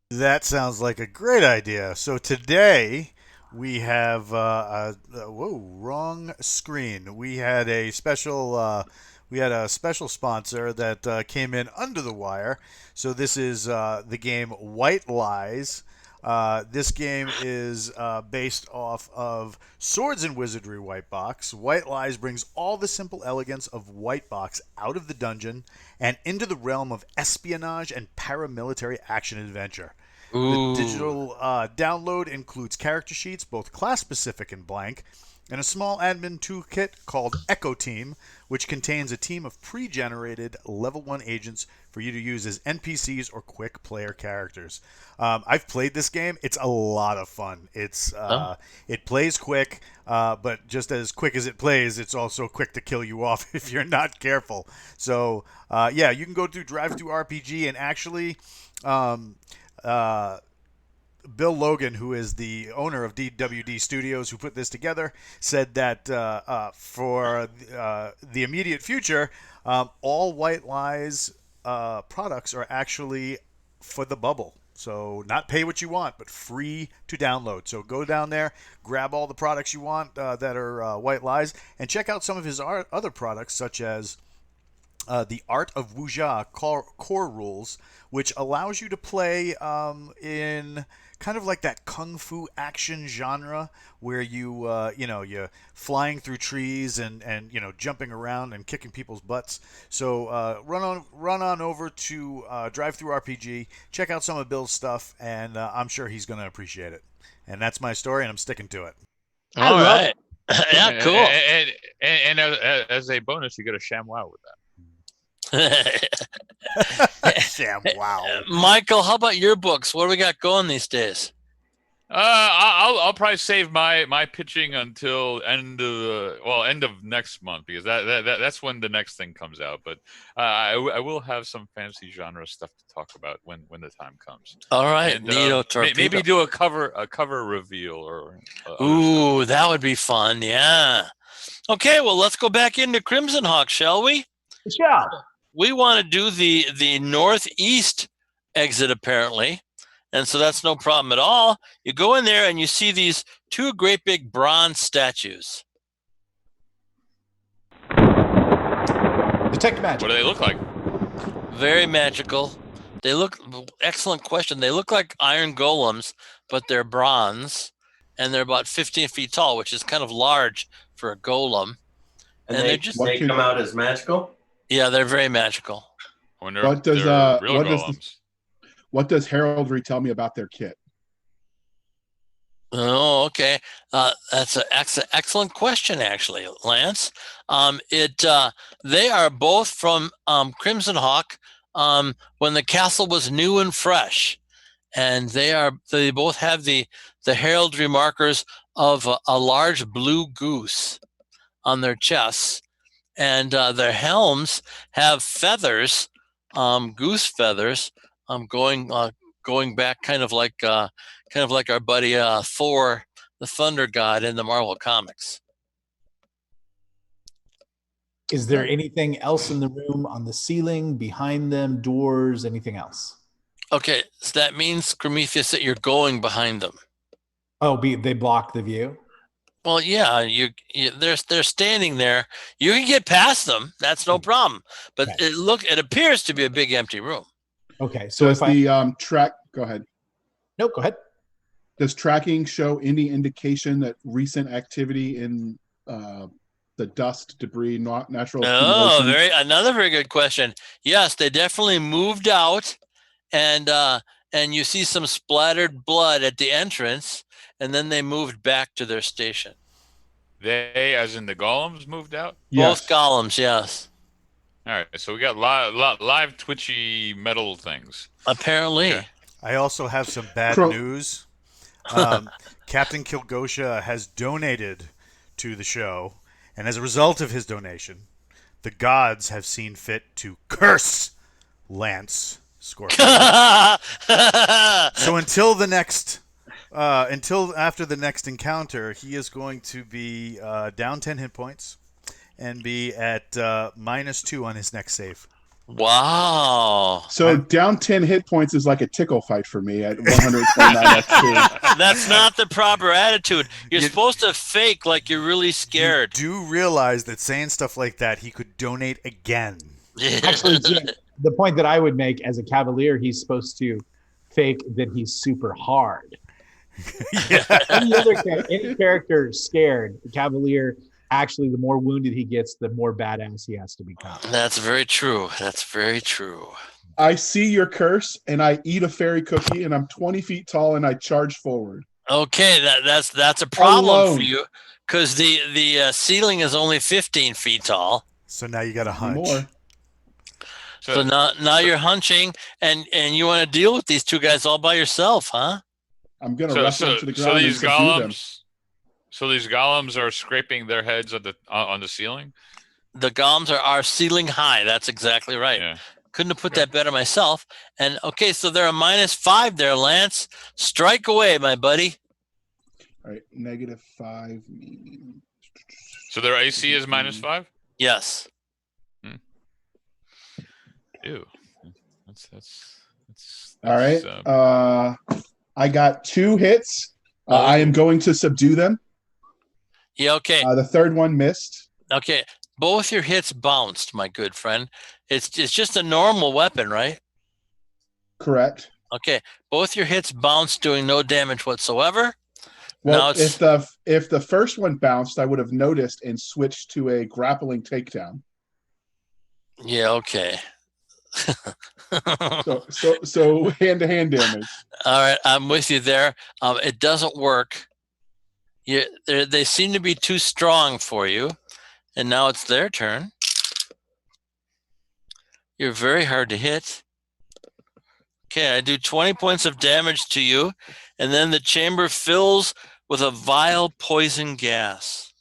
That sounds like a great idea. So today we have wrong screen. We had a special sponsor that came in under the wire. So this is the game White Lies. This game is based off of Swords and Wizardry White Box. White Lies brings all the simple elegance of White Box out of the dungeon and into the realm of espionage and paramilitary action adventure. The Ooh. digital download includes character sheets, both class-specific and blank, and a small admin toolkit called Echo Team, which contains a team of pre-generated level 1 agents for you to use as NPCs or quick player characters. I've played this game. It's a lot of fun. It plays quick, but just as quick as it plays, it's also quick to kill you off if you're not careful. So, yeah, you can go through Drive-Thru RPG and actually... Bill Logan, who is the owner of DWD Studios, who put this together, said that for the immediate future, all White Lies products are actually for the bubble. So not pay what you want, but free to download. So go down there, grab all the products you want that are White Lies, and check out some of his other products, such as the Art of Wuxia core rules, which allows you to play in kind of like that kung fu action genre where you're flying through trees and jumping around and kicking people's butts. So run on over to Drive-Thru RPG, check out some of Bill's stuff, and I'm sure he's going to appreciate it. And that's my story, and I'm sticking to it. All right. Yeah, cool. And as a bonus, you get a ShamWow with that. Sham, wow. Michael, how about your books? What do we got going these days? I'll probably save my pitching until end of next month, because that's when the next thing comes out. But I will have some fantasy genre stuff to talk about when the time comes. All right, And, Neato Torpedo. maybe do a cover reveal or. Ooh, that would be fun. Yeah. Okay, well, let's go back into CrimsonHawk, shall we? Yeah. We want to do the northeast exit, apparently. And so that's no problem at all. You go in there and you see these two great big bronze statues. Detect magic. What do they look like? Very magical. They look, excellent question. They look like iron golems, but they're bronze. And they're about 15 feet tall, which is kind of large for a golem. And they come out as magical? Yeah, they're very magical. What does heraldry tell me about their kit? Oh, okay. That's an excellent question, actually, Lance. They are both from CrimsonHawk when the castle was new and fresh, and they both have the heraldry markers of a large blue goose on their chests. And their helms have feathers, goose feathers, going back kind of like our buddy Thor, the Thunder God in the Marvel comics. Is there anything else in the room, on the ceiling, behind them, doors, anything else? Okay, so that means, Prometheus, that you're going behind them. Oh, they block the view? Well, yeah, they're standing there. You can get past them. That's no problem. But okay. It appears to be a big empty room. Okay, so does the track? Go ahead. No, go ahead. Does tracking show any indication that recent activity in the dust, debris, natural? Oh, another very good question. Yes, they definitely moved out, and you see some splattered blood at the entrance. And then they moved back to their station. They, as in the golems, moved out? Yes. Both golems, yes. All right, so we got live twitchy metal things. Apparently. Okay. I also have some bad news. Captain Kilgosha has donated to the show, and as a result of his donation, the gods have seen fit to curse Lance Scorpion. So until after the next encounter, he is going to be down 10 hit points and be at -2 on his next save. Wow. So down 10 hit points is like a tickle fight for me at 129 XP. That's not the proper attitude. You're supposed to fake like you're really scared. You do realize that saying stuff like that, he could donate again. Actually, Jim, the point that I would make as a Cavalier, he's supposed to fake that he's super hard. Any character scared, the Cavalier, actually, the more wounded he gets, the more badass he has to become. That's very true. That's very true. I see your curse, and I eat a fairy cookie, and I'm 20 feet tall, and I charge forward. Okay, that's a problem for Alone. you because the ceiling is only 15 feet tall. So now you got a hunch. Anymore. So now you're hunching, and you want to deal with these two guys all by yourself, huh? I'm gonna wrestle them to the ground so and these subdue them. golems are scraping their heads on the ceiling. The golems are ceiling high. That's exactly right. Yeah. Couldn't have put that better myself. And okay, so they're a -5 there, Lance. Strike away, my buddy. All right, -5 meaning. So their AC is -5. Yes. Ew. That's All right. I got 2 hits. I am going to subdue them. Yeah. Okay. The third one missed. Okay. Both your hits bounced, my good friend. It's just a normal weapon, right? Correct. Okay. Both your hits bounced, doing no damage whatsoever. Well, if the first one bounced, I would have noticed and switched to a grappling takedown. Yeah. Okay. So hand-to-hand damage. All right, I'm with you there. It doesn't work. They seem to be too strong for you, and now it's their turn. You're very hard to hit. Okay, I do 20 points of damage to you, and then the chamber fills with a vile poison gas.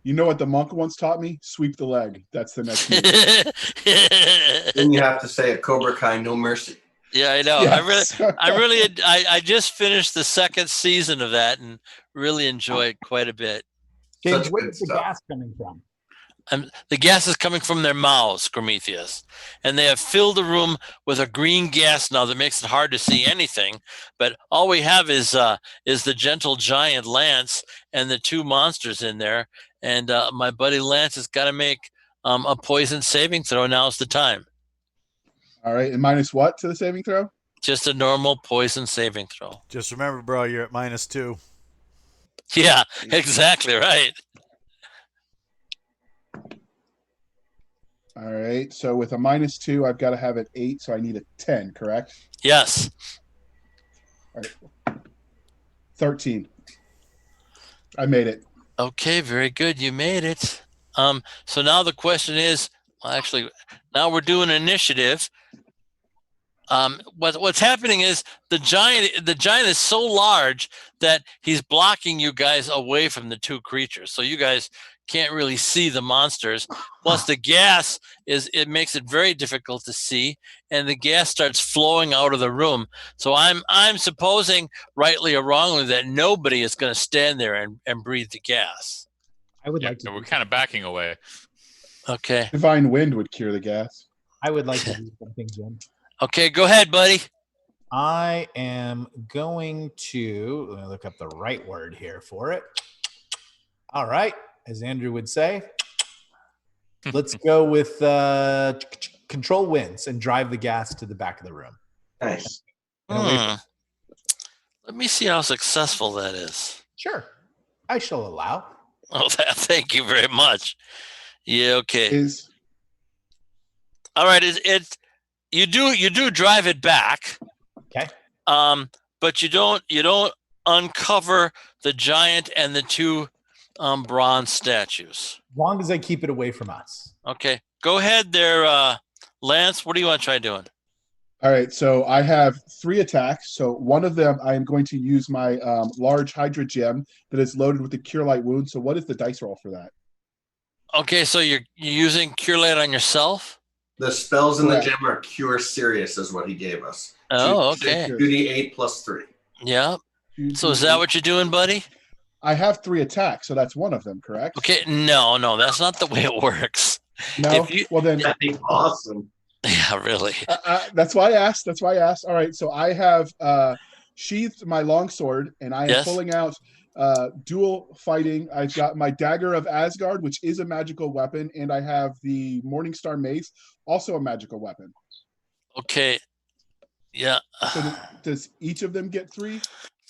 You know what the monk once taught me? Sweep the leg. That's the next move. Then you have to say a Cobra Kai, no mercy. Yeah, I know. Yes. I just finished the second season of that and really enjoy it quite a bit. James, Such where's good the stuff. gas coming from? The gas is coming from their mouths, Prometheus, and they have filled the room with a green gas now that makes it hard to see anything. But all we have is the gentle giant Lance and the 2 monsters in there. And my buddy Lance has got to make a poison saving throw. Now's the time. All right, and minus what to the saving throw? Just a normal poison saving throw. Just remember, bro, you're at -2. Yeah, exactly right. All right, so with a -2, I've got to have an 8, so I need a 10, correct? Yes. All right. 13. I made it. Okay, very good. You made it. So now the question is, well, actually, now we're doing initiative. What's happening is the giant is so large that he's blocking you guys away from the 2 creatures. So you guys can't really see the monsters. Plus the gas it makes it very difficult to see, and the gas starts flowing out of the room. So I'm supposing, rightly or wrongly, that nobody is going to stand there and breathe the gas. I would Yeah, like to. we're kind of backing away. Okay. Divine wind would cure the gas. I would like to do something, Jim. Okay, go ahead, buddy. I am going to let me look up the right word here for it. All right, as Andrew would say, let's go with control winds and drive the gas to the back of the room. Nice. Let me see how successful that is. Sure, I shall allow. Oh, thank you very much. Yeah, okay. All right, it's you do drive it back. Okay. But you don't uncover the giant and the 2 bronze statues. As long as I keep it away from us. Okay. Go ahead there, Lance. What do you want to try doing? All right, so I have 3 attacks. So one of them, I am going to use my large Hydra gem that is loaded with the Cure Light wound. So what is the dice roll for that? Okay, so you're using Cure Light on yourself? The spells in the Correct. gem are Cure Serious, is what he gave us. Oh, okay. 2d8 plus 3. Yeah. So is that what you're doing, buddy? I have 3 attacks, so that's one of them, correct? Okay. No, that's not the way it works. No? Well, then That'd be awesome. Yeah, really. that's why I asked. All right, so I have sheathed my longsword, and I am pulling out dual fighting. I've got my Dagger of Asgard, which is a magical weapon, and I have the Morningstar Mace, also a magical weapon. Okay. Yeah. So does each of them get 3?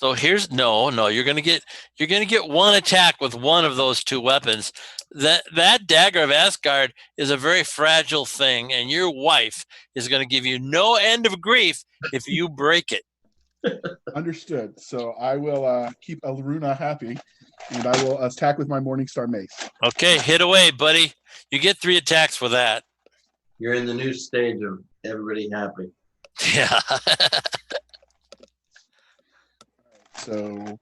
So here's no. You're gonna get one attack with one of those two weapons. That dagger of Asgard is a very fragile thing, and your wife is gonna give you no end of grief if you break it. Understood. So I will keep Alruna happy, and I will attack with my Morningstar Mace. Okay, hit away, buddy. You get 3 attacks for that. You're in the new stage of everybody happy. Yeah. So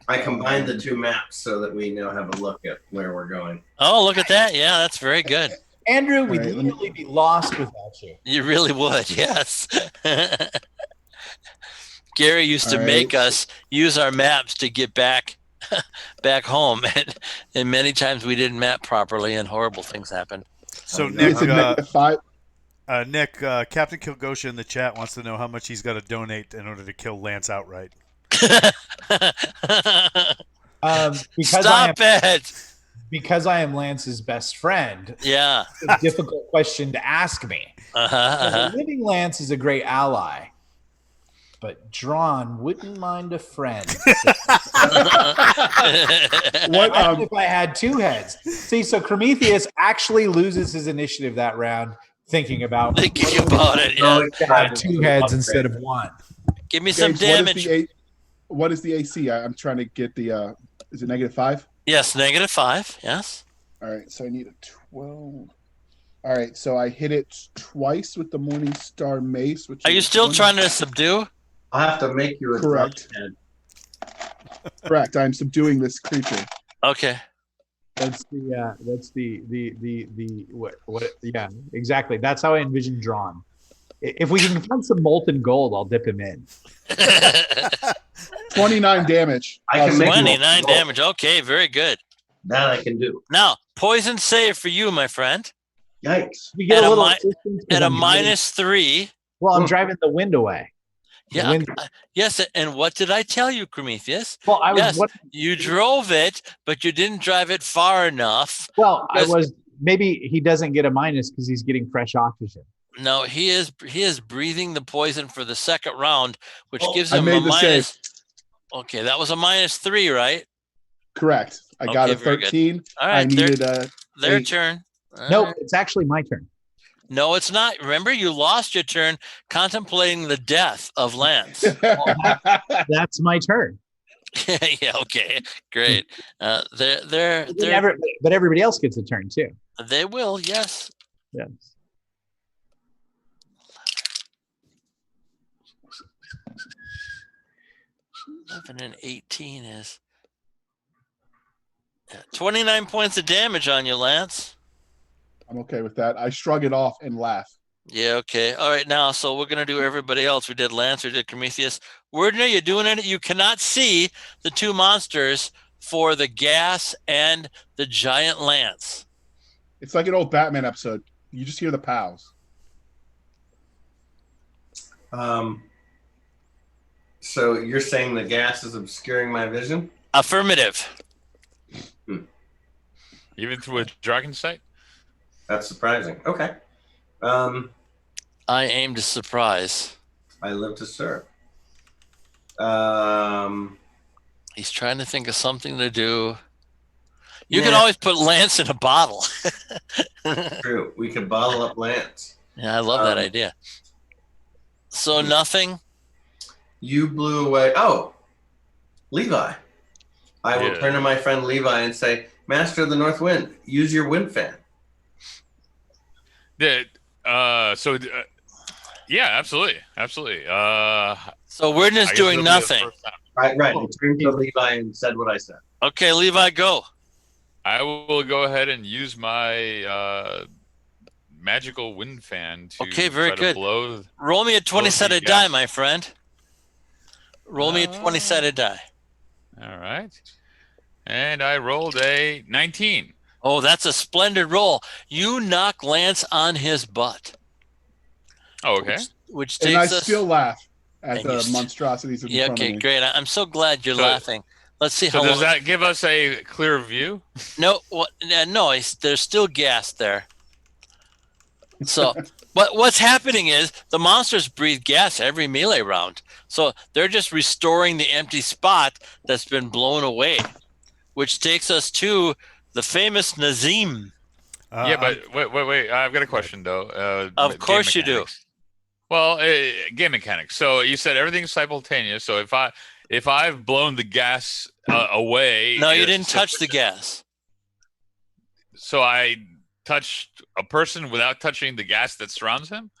I combined the 2 maps so that we now have a look at where we're going. Oh, look at that. Yeah, that's very good. Andrew, we'd right, literally be lost without you. You really would, yes. Gary used to make us use our maps to get back home, and many times we didn't map properly, and horrible things happened. So Nick, Nick, Captain Kilgosha in the chat wants to know how much he's got to donate in order to kill Lance outright. Because I am Lance's best friend. Yeah, it's a difficult question to ask me. Living Lance is a great ally, but Drawn wouldn't mind a friend. What if I had 2 heads? See, so Prometheus actually loses his initiative that round, thinking about it. Yeah. Have 2 heads instead of 1. Give me some damage. What is the AC? I'm trying to get the. Is it -5? Yes, -5. Yes. All right, so I need a 12. All right, so I hit it twice with the Morningstar Mace. Which are you still trying to subdue? I'll have to make you a correct. Correct. I'm subduing this creature. Okay. That's what? Yeah, exactly. That's how I envision Drawn. If we can find some molten gold, I'll dip him in. 29 damage. I can make 29 damage. Okay, very good. That I can do. Now, poison save for you, my friend. Yikes. We get at a little at a -3. Well, I'm driving the wind away. Yeah. Yes. And what did I tell you, Prometheus? Well, you drove it, but you didn't drive it far enough. Well, maybe he doesn't get a minus because he's getting fresh oxygen. No, he is breathing the poison for the second round, which gives him a minus. Save. Okay, that was a -3, right? Correct. I got a 13. All right, I needed their turn. Nope, it's actually my turn. No, it's not. Remember, you lost your turn contemplating the death of Lance. That's my turn. Yeah. Okay. Great. But everybody else gets a turn too. They will. Yes. Yes. And 18 is 29 points of damage on you, Lance. I'm okay with that. I shrug it off and laugh. Yeah, okay. All right, now, so we're going to do everybody else. We did Lance, we did Prometheus. Wordner, you're doing it. You cannot see the 2 monsters for the gas and the giant lance. It's like an old Batman episode. You just hear the pals. So you're saying the gas is obscuring my vision? Affirmative. Even through a dragon sight? That's surprising. Okay. I aim to surprise. I live to serve. He's trying to think of something to do. You can always put Lance in a bottle. True. We could bottle up Lance. Yeah, I love that idea. So nothing? You blew away. Oh, Levi. I will turn to my friend Levi and say, Master of the North Wind, use your wind fan. Yeah. Yeah, absolutely. So Wordner's doing nothing. Right. I turned to Levi and said what I said. Okay, Levi, go. I will go ahead and use my magical wind fan to very good. Blow. Roll me a 20-sided die, my friend. Roll me a 20-sided die. All right. And I rolled a 19. Oh, that's a splendid roll. You knock Lance on his butt. Oh, okay. Which takes and I us... still laugh at the monstrosities in front of me. Great. I'm so glad you're laughing. Let's see how long. So does that give us a clear view? No, no, there's still gas there. So What's happening is the monsters breathe gas every melee round. So they're just restoring the empty spot that's been blown away, which takes us to the famous Nazim. Yeah, but wait. I've got a question though. Of course you do. Well, game mechanics. So you said everything's simultaneous. So if I've blown the gas away, No, you didn't touch the gas. So I touched a person without touching the gas that surrounds him?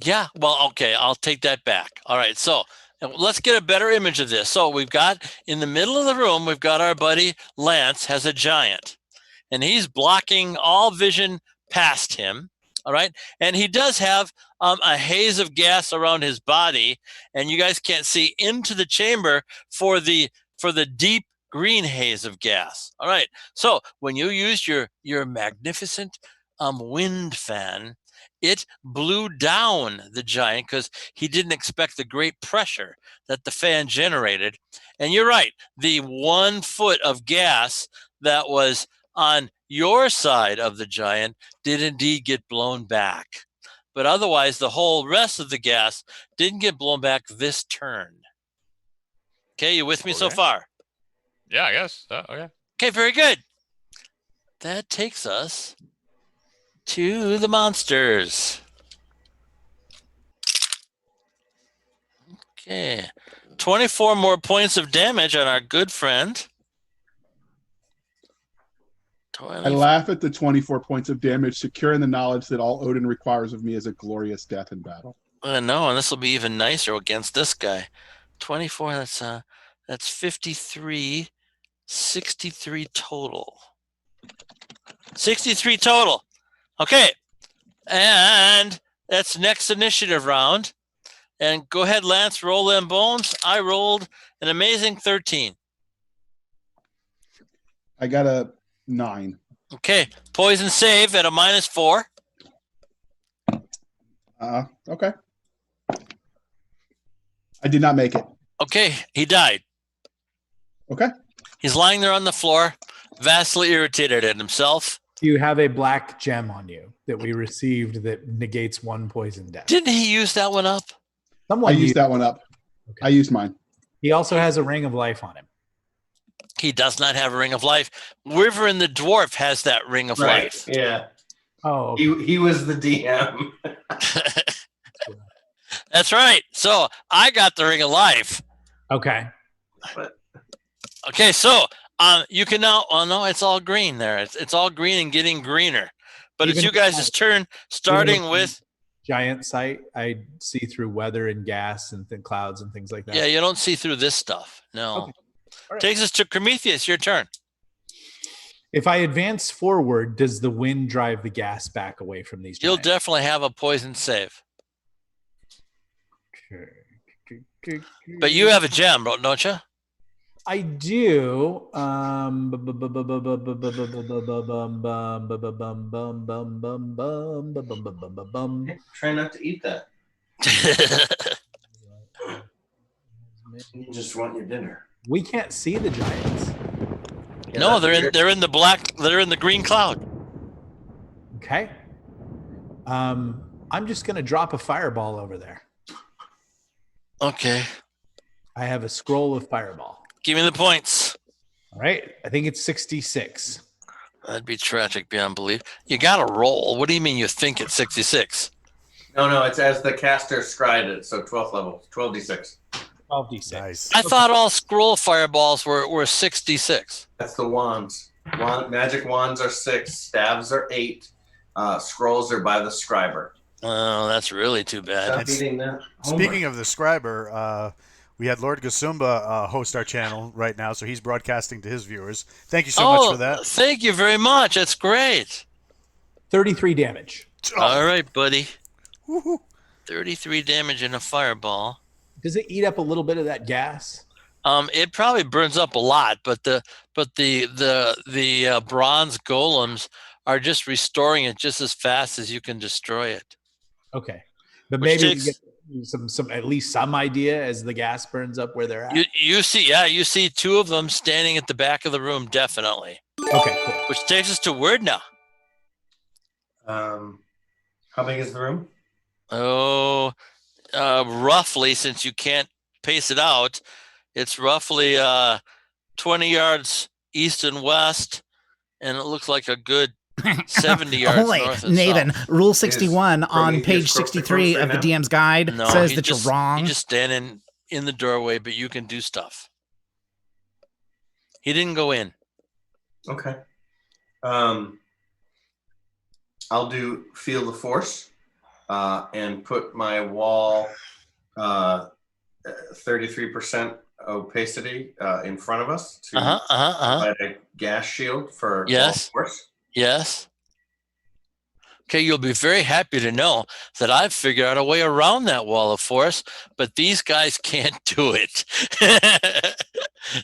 Yeah. Well, okay. I'll take that back. All right. So let's get a better image of this. So we've got in the middle of the room, we've got our buddy Lance has a giant, and he's blocking all vision past him. All right. And he does have a haze of gas around his body, and you guys can't see into the chamber for the deep green haze of gas. All right. So when you used your magnificent wind fan, it blew down the giant because he didn't expect the great pressure that the fan generated. And you're right. The 1 foot of gas that was on your side of the giant did indeed get blown back. But otherwise, the whole rest of the gas didn't get blown back this turn. Okay, you with me so far? Yeah, I guess. Okay. Okay, very good. That takes us to the monsters. Okay. 24 more points of damage on our good friend. I laugh at the 24 points of damage, secure in the knowledge that all Odin requires of me is a glorious death in battle. No, and this will be even nicer against this guy. 24, that's 53, 63 total. 63 total. Okay. And that's next initiative round. And go ahead, Lance, roll them bones. I rolled an amazing 13. I got a 9. Okay. Poison save at a -4. Okay. I did not make it. Okay. He died. Okay. He's lying there on the floor, vastly irritated at himself. You have a black gem on you that we received that negates 1 poison death. Didn't he use that one up? I used that one up. Okay. I used mine. He also has a ring of life on him. He does not have a ring of life. Wyvern the dwarf has that ring of life. Yeah. Oh, okay. He was the DM. That's right. So I got the ring of life. Okay. Okay, so you can now. Oh no, it's all green there. It's all green and getting greener. But it's you guys' turn, starting with giant sight. I see through weather and gas and clouds and things like that. Yeah, you don't see through this stuff. No. Okay. All right. Takes us to Prometheus. Your turn. If I advance forward, does the wind drive the gas back away from these You'll giants? definitely have a poison save. But you have a gem, don't you? I do. Try not to eat that. You just want your dinner. We can't see the giants. Yeah, no, they're in the black. They're in the green cloud. Okay. I'm just gonna drop a fireball over there. Okay. I have a scroll of fireball. Give me the points. All right. I think it's 66. That'd be tragic beyond belief. You got to roll. What do you mean you think it's 66? No, it's as the caster scried it. So 12th level, 12d6. 12d6. Nice. I thought all scroll fireballs were 66. That's the wands. Magic wands are 6. Staves are 8. Scrolls are by the scriber. Oh, that's really too bad. Speaking of the scriber, we had Lord Gasumba host our channel right now, so he's broadcasting to his viewers. Thank you so much for that. Thank you very much. That's great. 33 damage. All right, buddy. Woo-hoo. 33 damage in a fireball. Does it eat up a little bit of that gas? It probably burns up a lot, but the bronze golems are just restoring it just as fast as you can destroy it. Okay, but maybe we get some at least some idea as the gas burns up where they're at. You see 2 of them standing at the back of the room, definitely. Okay, cool. Which takes us to Word now. How big is the room? Roughly, since you can't pace it out, it's roughly 20 yards east and west, and it looks like a good 70 yards Wait, north and Nathan, south. Rule 61 on Prometheus page close to 63 close of the right now? DM's guide No, says that you're wrong. He just standing in the doorway, but you can do stuff. He didn't go in. Okay. I'll do Feel the Force and put my wall 33% opacity in front of us to provide a gas shield for Yes. wall force. Yes. Okay, you'll be very happy to know that I've figured out a way around that wall of force, but these guys can't do it.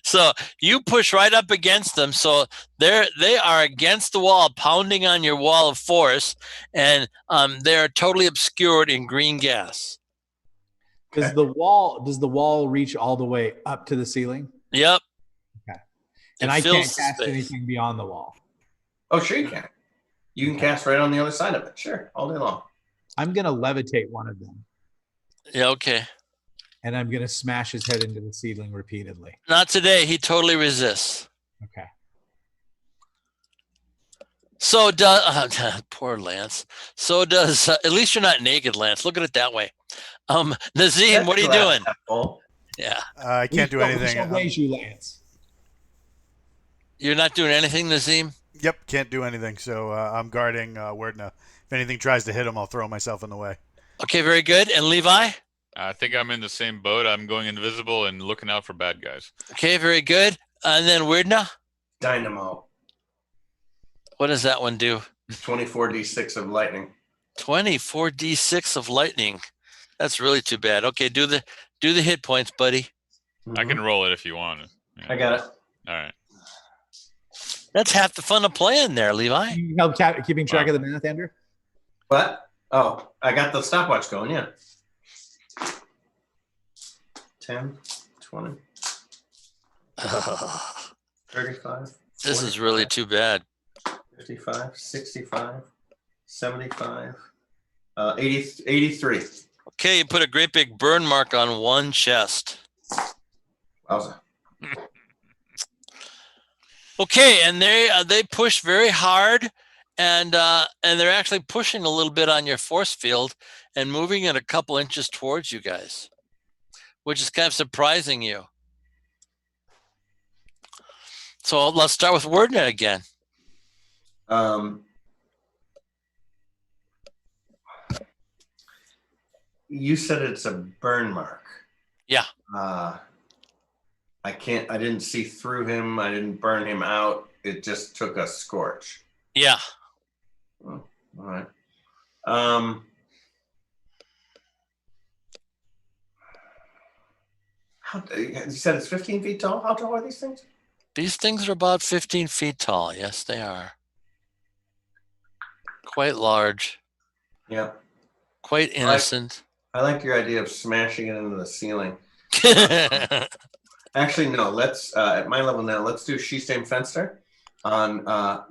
So you push right up against them. So they are against the wall, pounding on your wall of force, and they're totally obscured in green gas. Does the wall reach all the way up to the ceiling? Yep. Okay. And I can't cast anything beyond the wall. Oh, sure you can. You can cast right on the other side of it. Sure, all day long. I'm going to levitate one of them. Yeah, okay. And I'm going to smash his head into the ceiling repeatedly. Not today. He totally resists. Okay. So does poor Lance. So does at least you're not naked, Lance. Look at it that way. Nazim, what are you doing? Yeah. I can't do anything. Raise you, Lance. You're not doing anything, Nazim? Yep, can't do anything. So I'm guarding Werdna. If anything tries to hit him, I'll throw myself in the way. Okay, very good. And Levi? I think I'm in the same boat. I'm going invisible and looking out for bad guys. Okay, very good. And then Weirdna? Dynamo. What does that one do? 24d6 of lightning. 24d6 of lightning. That's really too bad. Okay, do the hit points, buddy. I can roll it if you want. Yeah. I got it. All right. That's half the fun of playing there, Levi. You help keeping track of the math, Andrew? What? Oh, I got the stopwatch going, yeah. 10, 20, 35. This is really too bad. 55, 65, 75, 83. Okay, you put a great big burn mark on one chest. Wowza. Okay, and they push very hard, and they're actually pushing a little bit on your force field and moving it a couple inches towards you guys, which is kind of surprising you. So let's start with WordNet again. You said it's a burn mark. Yeah. I didn't see through him. I didn't burn him out. It just took a scorch. Yeah. Oh, all right. You said it's 15 feet tall? How tall are these things? These things are about 15 feet tall. Yes, they are. Quite large. Yeah. Quite innocent. I like your idea of smashing it into the ceiling. Actually, no. Let's at my level now. Let's do She-Same Fenster. On are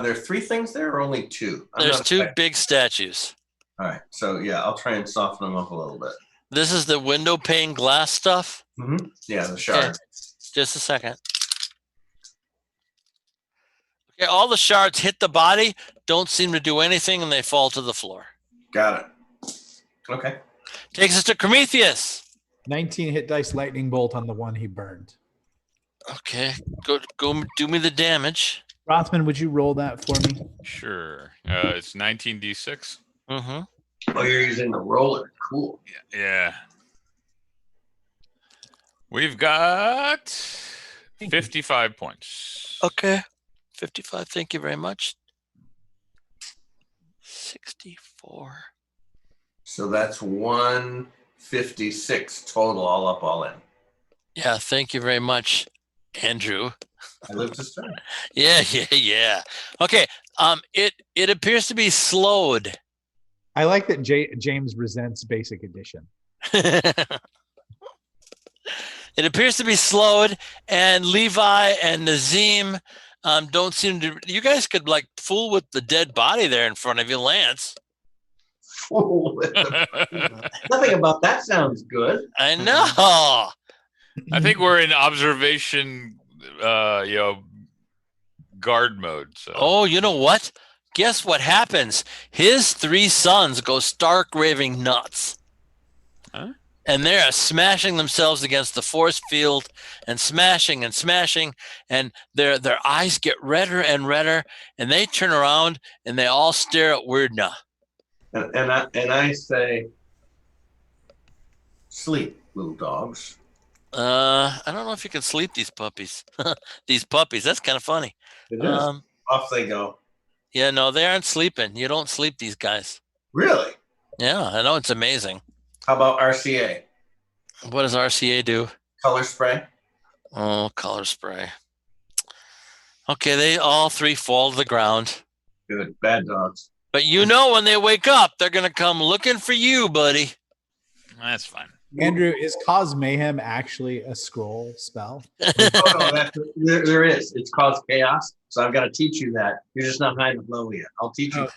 there 3 things there or only 2? There's 2 big statues. All right. So yeah, I'll try and soften them up a little bit. This is the window pane glass stuff. Mm-hmm. Yeah, the shard. Okay. Just a second. Okay, all the shards hit the body, don't seem to do anything, and they fall to the floor. Got it. Okay. Takes us to Prometheus. 19 hit dice lightning bolt on the one he burned. Okay, go do me the damage. Rothman, would you roll that for me? Sure. It's 19d6. Mm-hmm. Oh, you're using the roller. Cool. Yeah. We've got 55 points. Okay, 55. Thank you very much. 64. So that's 156 total, all up, all in. Yeah, thank you very much, Andrew. I lived this time. Yeah. Okay. It appears to be slowed. I like that James resents basic edition. It appears to be slowed, and Levi and Nazim don't seem to. You guys could like fool with the dead body there in front of you, Lance. fool. Nothing about that sounds good. I know. I think we're in observation, guard mode. So. Oh, you know what? Guess what happens? His 3 sons go stark raving nuts. Huh? And they're smashing themselves against the force field and smashing, and their eyes get redder and redder, and they turn around and they all stare at Weirdna. And I say, sleep, little dogs. I don't know if you can sleep these puppies. These puppies, that's kind of funny. It is. Off they go. Yeah, no, they aren't sleeping. You don't sleep these guys. Really? Yeah, I know, it's amazing. How about RCA? What does RCA do? Color spray. Oh, color spray. Okay, they all 3 fall to the ground. Good. Bad dogs. But when they wake up, they're going to come looking for you, buddy. That's fine. Andrew, is Cause Mayhem actually a scroll spell? No, there is. It's called chaos. So I've got to teach you that. You're just not high and low yet. I'll teach you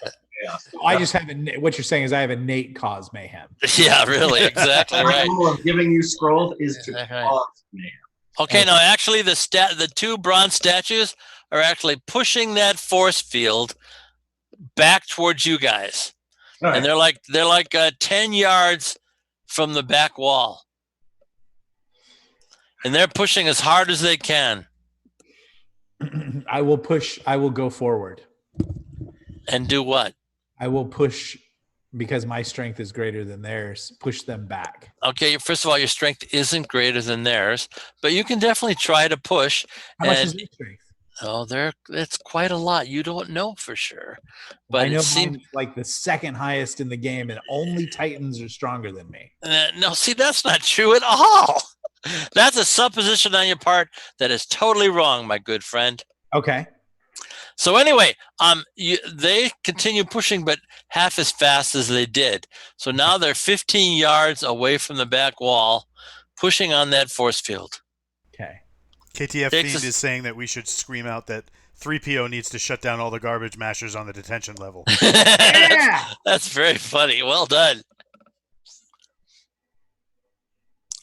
chaos. I just have what you're saying is I have innate Cause Mayhem. Yeah, really, exactly right. The goal of giving you scrolls is to cause mayhem. Okay, now actually the 2 bronze statues are actually pushing that force field back towards you guys. Right. And they're like 10 yards from the back wall. And they're pushing as hard as they can. I will go forward. And do what? I will push because my strength is greater than theirs. Push them back. Okay, first of all, your strength isn't greater than theirs, but you can definitely try to push. How much is your strength? Oh, it's quite a lot. You don't know for sure. But I know mine's like the second highest in the game, and only Titans are stronger than me. No, see, that's not true at all. That's a supposition on your part that is totally wrong, my good friend. Okay. So anyway, they continue pushing, but half as fast as they did. So now they're 15 yards away from the back wall, pushing on that force field. Okay. KTF Fiend is saying that we should scream out that 3PO needs to shut down all the garbage mashers on the detention level. Yeah! That's very funny. Well done.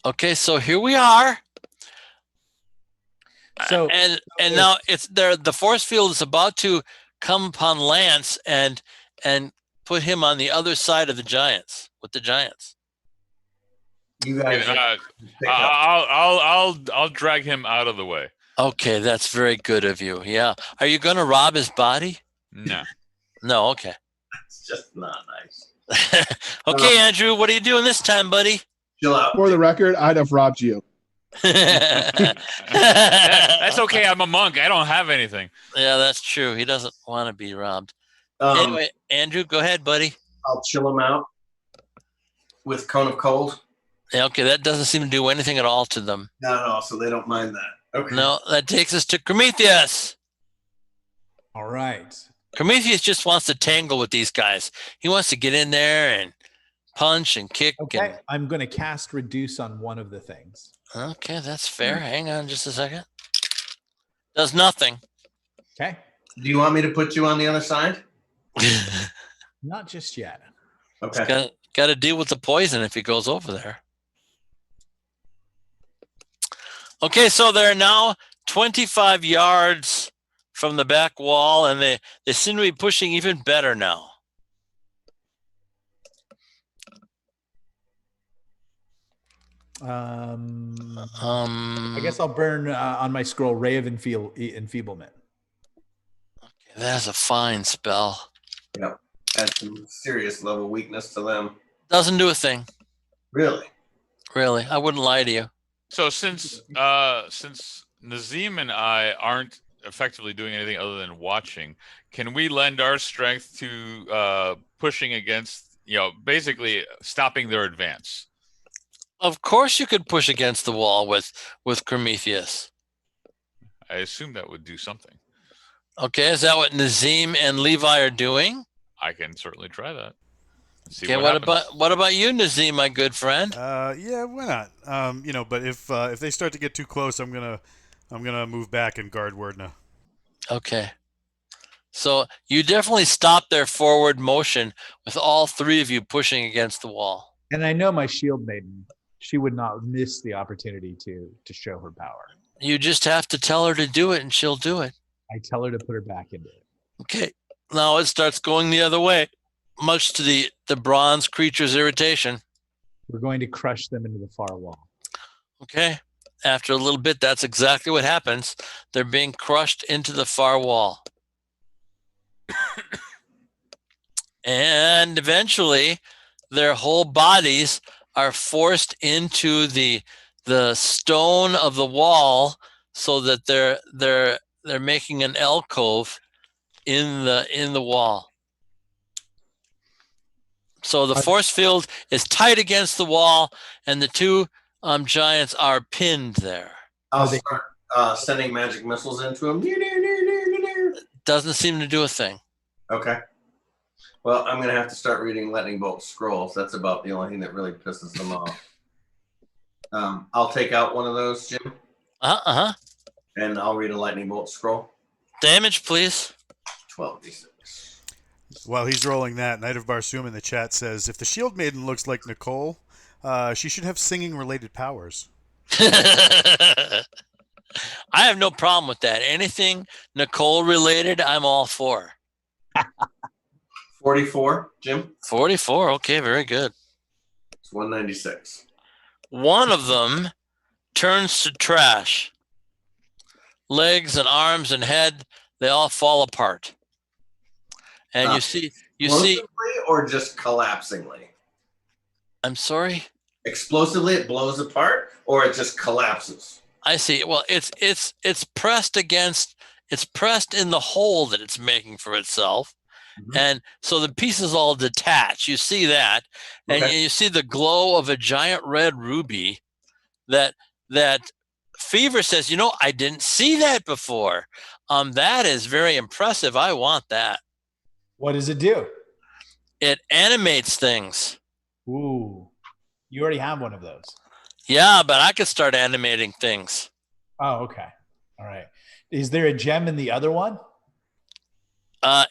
Okay, so here we are. So and now it's there. The force field is about to come upon Lance and put him on the other side of the giants with the giants. You guys, I'll drag him out of the way. Okay, that's very good of you. Yeah, are you going to rob his body? No. No. Okay. It's just not nice. Okay, Andrew, what are you doing this time, buddy? Chill out. For the record, I'd have robbed you. That's okay. I'm a monk. I don't have anything. Yeah, that's true. He doesn't want to be robbed. Anyway, Andrew, go ahead, buddy. I'll chill him out with Cone of Cold. Yeah, okay, that doesn't seem to do anything at all to them. Not at all, so they don't mind that. Okay. No, that takes us to Prometheus. All right. Prometheus just wants to tangle with these guys. He wants to get in there and punch and kick. Okay, I'm going to cast Reduce on one of the things. Okay, that's fair. Hang on just a second. Does nothing. Okay. Do you want me to put you on the other side? Not just yet. Okay. Got to deal with the poison if he goes over there. Okay, so they're now 25 yards from the back wall, and they seem to be pushing even better now. I guess I'll burn on my scroll Ray of Enfeeblement. Okay, that's a fine spell. Yep. That's some serious level weakness to them. Doesn't do a thing. Really? Really, I wouldn't lie to you. So since Nazim and I aren't effectively doing anything other than watching, can we lend our strength to pushing against, basically stopping their advance? Of course you could push against the wall with Prometheus. I assume that would do something. Okay, is that what Nazim and Levi are doing? I can certainly try that. Okay, what about you, Nazim, my good friend? Yeah, why not? But if they start to get too close, I'm gonna move back and guard Wordna. Okay. So you definitely stop their forward motion with all three of you pushing against the wall. And I know my shield maiden, she would not miss the opportunity to show her power. You just have to tell her to do it and she'll do it. I tell her to put her back into it. Okay. Now it starts going the other way, much to the bronze creature's irritation. We're going to crush them into the far wall. Okay. After a little bit, that's exactly what happens. They're being crushed into the far wall. And eventually, their whole bodies are forced into the stone of the wall, so that they're making an alcove in the wall. So the force field is tight against the wall, and the two giants are pinned there. I'll start sending magic missiles into them. Doesn't seem to do a thing. Okay. Well, I'm going to have to start reading lightning bolt scrolls. That's about the only thing that really pisses them off. I'll take out one of those, Jim. And I'll read a lightning bolt scroll. Damage, please. 12d6. While he's rolling that, Knight of Barsoom in the chat says, if the Shield Maiden looks like Nicole, she should have singing-related powers. I have no problem with that. Anything Nicole-related, I'm all for. 44, Jim. 44, okay, very good. It's 196. One of them turns to trash. Legs and arms and head, they all fall apart. And you see or just collapsingly? I'm sorry? Explosively it blows apart, or it just collapses? I see. Well, it's pressed against, it's pressed in the hole that it's making for itself. Mm-hmm. And so the pieces all detach. You see that. And you see the glow of a giant red ruby that Fever says, I didn't see that before. That is very impressive. I want that. What does it do? It animates things. Ooh. You already have one of those. Yeah, but I could start animating things. Oh, okay. All right. Is there a gem in the other one?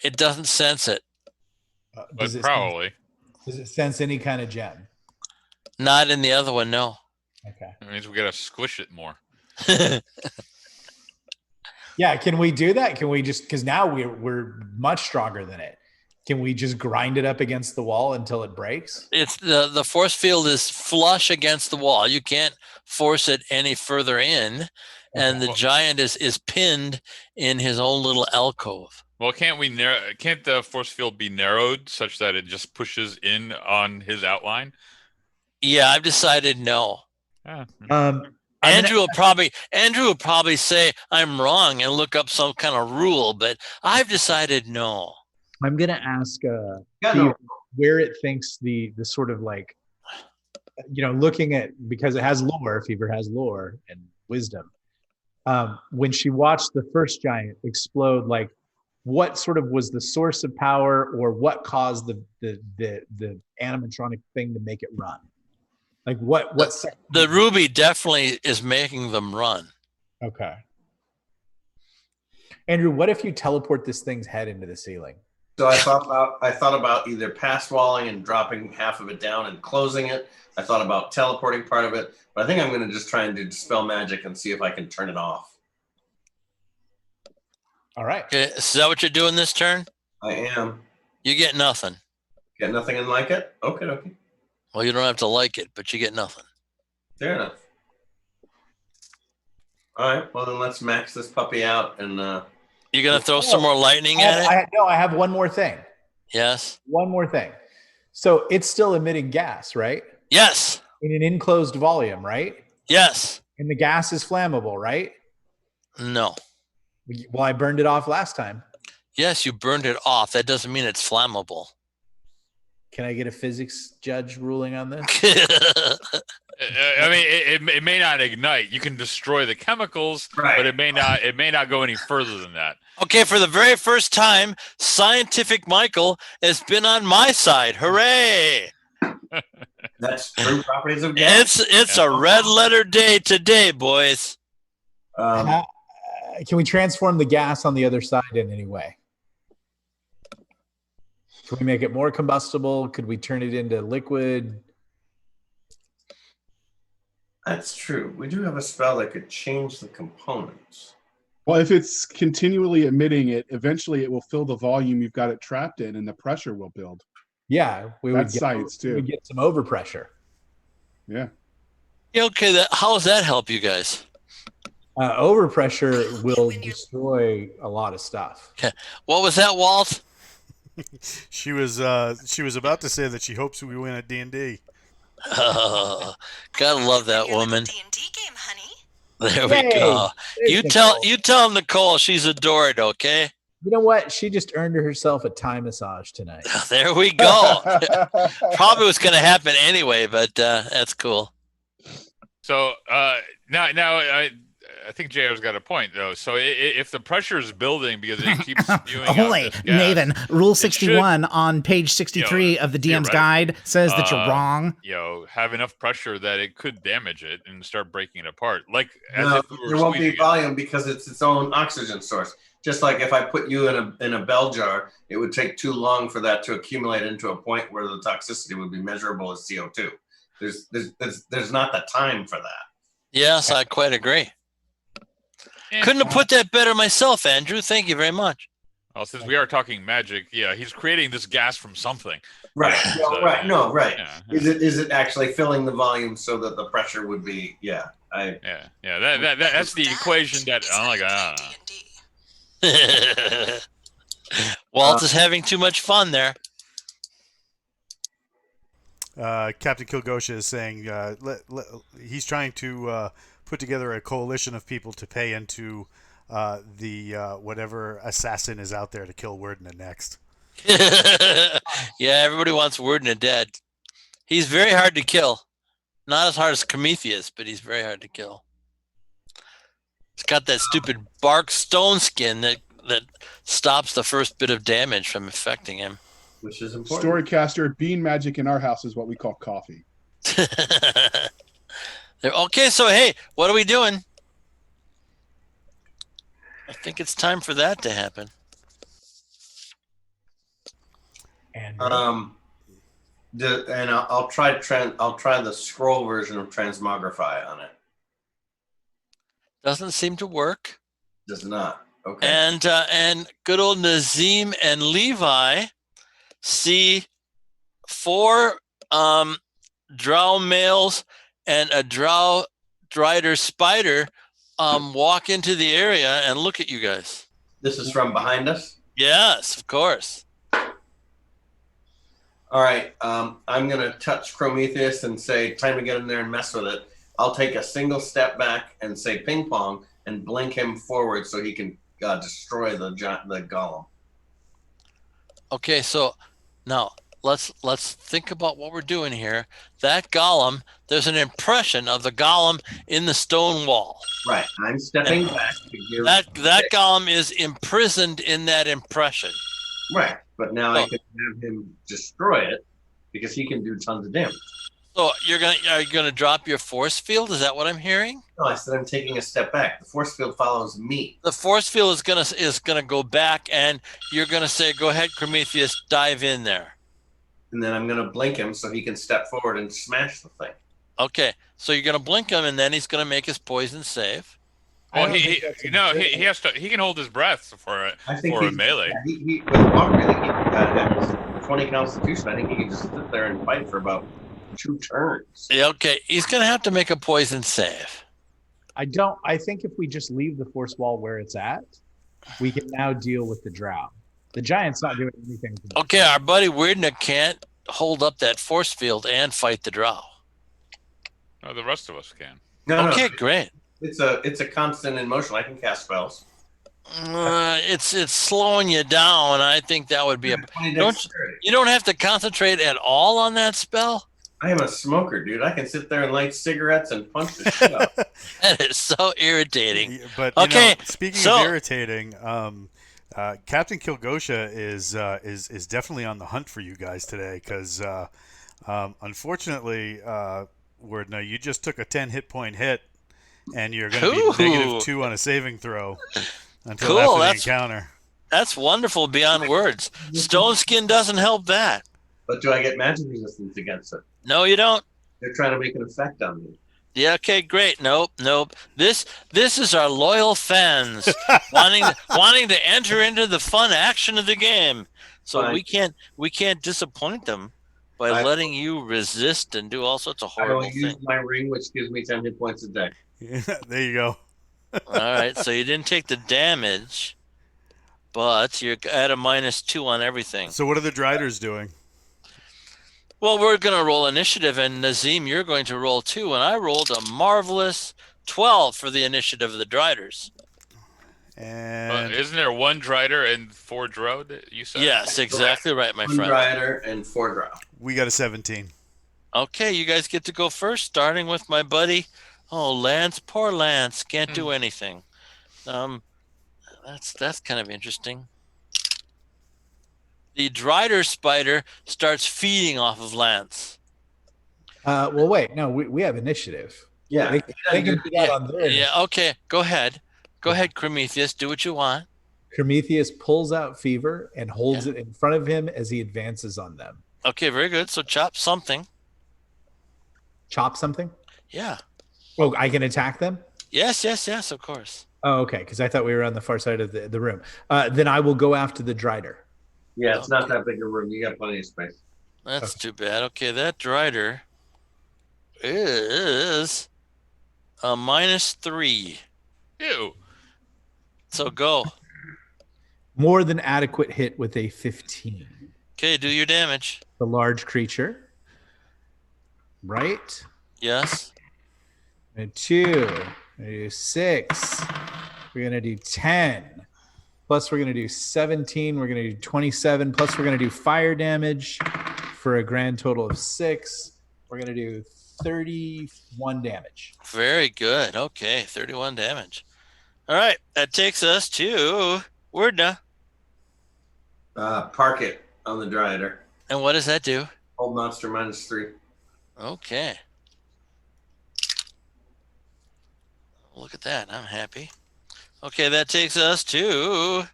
It doesn't sense it. Does it sense any kind of gem? Not in the other one, no. Okay. That means we got to squish it more. Yeah, can we do that? Can we just, because now we're much stronger than it. Can we just grind it up against the wall until it breaks? It's the force field is flush against the wall. You can't force it any further in, and the giant is pinned in his own little alcove. Well, can't the force field be narrowed such that it just pushes in on his outline? Yeah, I've decided no. Yeah. Andrew will probably say I'm wrong and look up some kind of rule, but I've decided no. I'm gonna ask Steve where it thinks the sort of like, looking at, because it has lore, Fever has lore and wisdom. When she watched the first giant explode, like what sort of was the source of power, or what caused the animatronic thing to make it run? Like what the ruby definitely is making them run. Okay. Andrew, what if you teleport this thing's head into the ceiling? So I thought about either past walling and dropping half of it down and closing it. I thought about teleporting part of it, but I think I'm going to just try and do dispel magic and see if I can turn it off. All right. Okay, is that what you're doing this turn? I am. You get nothing. Get nothing and like it? Okay. Well, you don't have to like it, but you get nothing. Fair enough. All right. Well, then let's max this puppy out and. You're going to throw some more lightning at it? I have one more thing. Yes. One more thing. So it's still emitting gas, right? Yes. In an enclosed volume, right? Yes. And the gas is flammable, right? No. Well, I burned it off last time. Yes, you burned it off. That doesn't mean it's flammable. Can I get a physics judge ruling on this? I mean, it may not ignite. You can destroy the chemicals, right, but it may not go any further than that. Okay, for the very first time, Scientific Michael has been on my side. Hooray! That's true properties of gas. It's a red letter day today, boys. Can we transform the gas on the other side in any way? Can we make it more combustible? Could we turn it into liquid? That's true. We do have a spell that could change the components. Well, if it's continually emitting it, eventually it will fill the volume you've got it trapped in, and the pressure will build. Yeah, That's science too. We would get some overpressure. Yeah. Okay, how does that help you guys? Overpressure will destroy a lot of stuff. Okay. What was that, Walt? She was about to say that she hopes we win at D&D. Oh, gotta love that woman. D&D game, honey. There we go. You tell Nicole she's adored, okay? You know what? She just earned herself a Thai massage tonight. There we go. Probably was going to happen anyway, but that's cool. So now I think JR's got a point though. So if the pressure is building because it keeps spewing out this gas, Nathan, Rule 61 on page 63 of the DM's guide says that you're wrong. Have enough pressure that it could damage it and start breaking it apart. Like there won't be volume because it's its own oxygen source. Just like if I put you in a bell jar, it would take too long for that to accumulate into a point where the toxicity would be measurable as CO2. There's not the time for that. Yes, I quite agree. Couldn't have put that better myself, Andrew. Thank you very much. Well, since we are talking magic, he's creating this gas from something. Right. Right. Yeah. Is it actually filling the volume so that the pressure would be? Yeah. That's the equation that I'm like. Walt is having too much fun there. Captain Kilgosha is saying he's trying to put together a coalition of people to pay into the whatever assassin is out there to kill Wordna next. Yeah, everybody wants Wordna dead. He's very hard to kill. Not as hard as Prometheus, but he's very hard to kill. It's got that stupid bark stone skin that stops the first bit of damage from affecting him. Which is important. Storycaster, bean magic in our house is what we call coffee. Okay, so hey, what are we doing? I think it's time for that to happen. And I'll try the scroll version of transmogrify on it. Doesn't seem to work. Does not. Okay. And good old Nazim and Levi see 4 drow males and a drow drider spider walk into the area and look at you guys. This is from behind us? Yes, of course. All right. I'm going to touch Prometheus and say, time to get in there and mess with it. I'll take a single step back and say ping pong and blink him forward so he can destroy the golem. Okay, so now let's think about what we're doing here. That golem, there's an impression of the golem in the stone wall. Right. I'm stepping back to give that golem is imprisoned in that impression. Right. But now I can have him destroy it because he can do tons of damage. So are you gonna drop your force field? Is that what I'm hearing? No, I said I'm taking a step back. The force field follows me. The force field is gonna go back, and you're gonna say, "Go ahead, Prometheus, dive in there." And then I'm gonna blink him so he can step forward and smash the thing. Okay, so you're gonna blink him, and then he's gonna make his poison save. Well, he has to. He can hold his breath for a melee. He with Walker, at 20 Constitution, I think he can just sit there and fight for about 2 turns. Yeah, okay, he's gonna have to make a poison save. I think if we just leave the force wall where it's at, we can now deal with the drow. The giant's not doing anything. Okay, our buddy Weirdna can't hold up that force field and fight the drow. No, the rest of us can. Okay, great. It's a constant in motion. I can cast spells. It's slowing you down. I think that would be you don't have to concentrate at all on that spell. I am a smoker, dude. I can sit there and light cigarettes and punch the shit out. That is so irritating. But okay, speaking of irritating, Captain Kilgosha is definitely on the hunt for you guys today because unfortunately, Wordna, you just took a 10 hit point hit, and you're going to be -2 on a saving throw until after the encounter. That's wonderful beyond words. Stone skin doesn't help that. But do I get magic resistance against it? No, you don't. They're trying to make an effect on me. Yeah, okay, great. Nope. This is our loyal fans wanting to enter into the fun action of the game. So Fine. we can't disappoint them by letting you resist and do all sorts of horrible things. I will use my ring, which gives me 10 hit points a day. Yeah, there you go. All right, so you didn't take the damage, but you're at a -2 on everything. So what are the Driders doing? Well, we're going to roll initiative, and Nazim, you're going to roll 2, and I rolled a marvelous 12 for the initiative of the Driders. And isn't there 1 Drider and 4 Drow, you said? Yes, exactly right, my 1 friend. Drider and 4 Drow. we got a 17. Okay, you guys get to go first, starting with my buddy. Oh, Lance, poor Lance, can't do anything. That's kind of interesting. The Drider spider starts feeding off of Lance. Well, wait. No, we have initiative. Yeah. They can do that on their initiative. Yeah, okay, go ahead. Go ahead, Prometheus, do what you want. Prometheus pulls out Fever and holds it in front of him as he advances on them. Okay, very good. So chop something. Chop something? Yeah. Oh, I can attack them? Yes, of course. Oh, okay, because I thought we were on the far side of the room. Then I will go after the Drider. Yeah, it's not that big a room. You got plenty of space. That's too bad. Okay, that Drider is a -3. Ew. So go. More than adequate hit with a 15. Okay, do your damage. The large creature. Right? Yes. And 2. We're going to do 6. We're going to do 10. Plus we're going to do 17. We're going to do 27. Plus we're going to do fire damage for a grand total of 6. We're going to do 31 damage. Very good. Okay, 31 damage. All right, that takes us to Wordna. Park it on the Drider. And what does that do? Hold monster -3. Okay. Look at that. I'm happy. Okay, that takes us to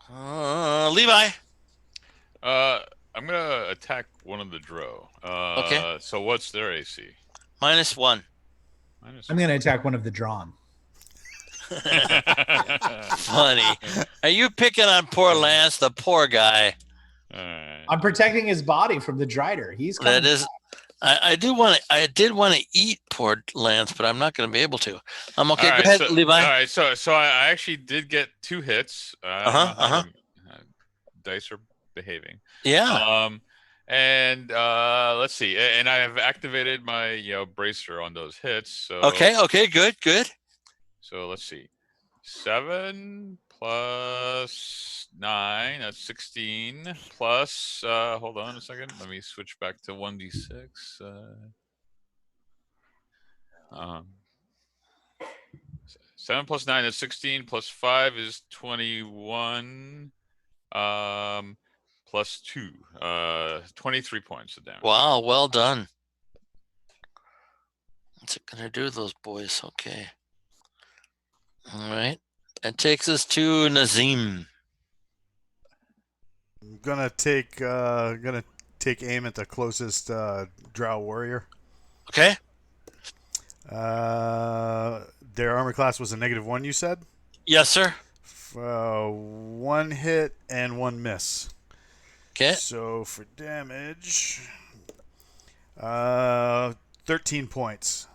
Levi. I'm gonna attack one of the Drow. Okay. So what's their AC? -1. I'm going to attack one of the Drawn. Funny. Are you picking on poor Lance, the poor guy? I'm protecting his body from the Drider. He's coming That is. I did want to eat poor Lance, but I'm not going to be able to. I'm okay. All Go right, ahead, so, Levi. All right, so I actually did get 2 hits. Dice are behaving. Yeah. And let's see. And I have activated my bracer on those hits. So Okay. Good. So let's see. 7 plus 9. That's 16. Plus. Hold on a second. Let me switch back to 1d6. 7 plus 9 is 16. Plus 5 is 21. Plus 2, 23 points of damage. Wow, well done. What's it gonna do, those boys? Okay. All right. That takes us to Nazim. I'm gonna take aim at the closest Drow warrior. Okay. Their armor class was a -1, you said? Yes, sir. 1 hit and 1 miss. Okay. So for damage, 13 points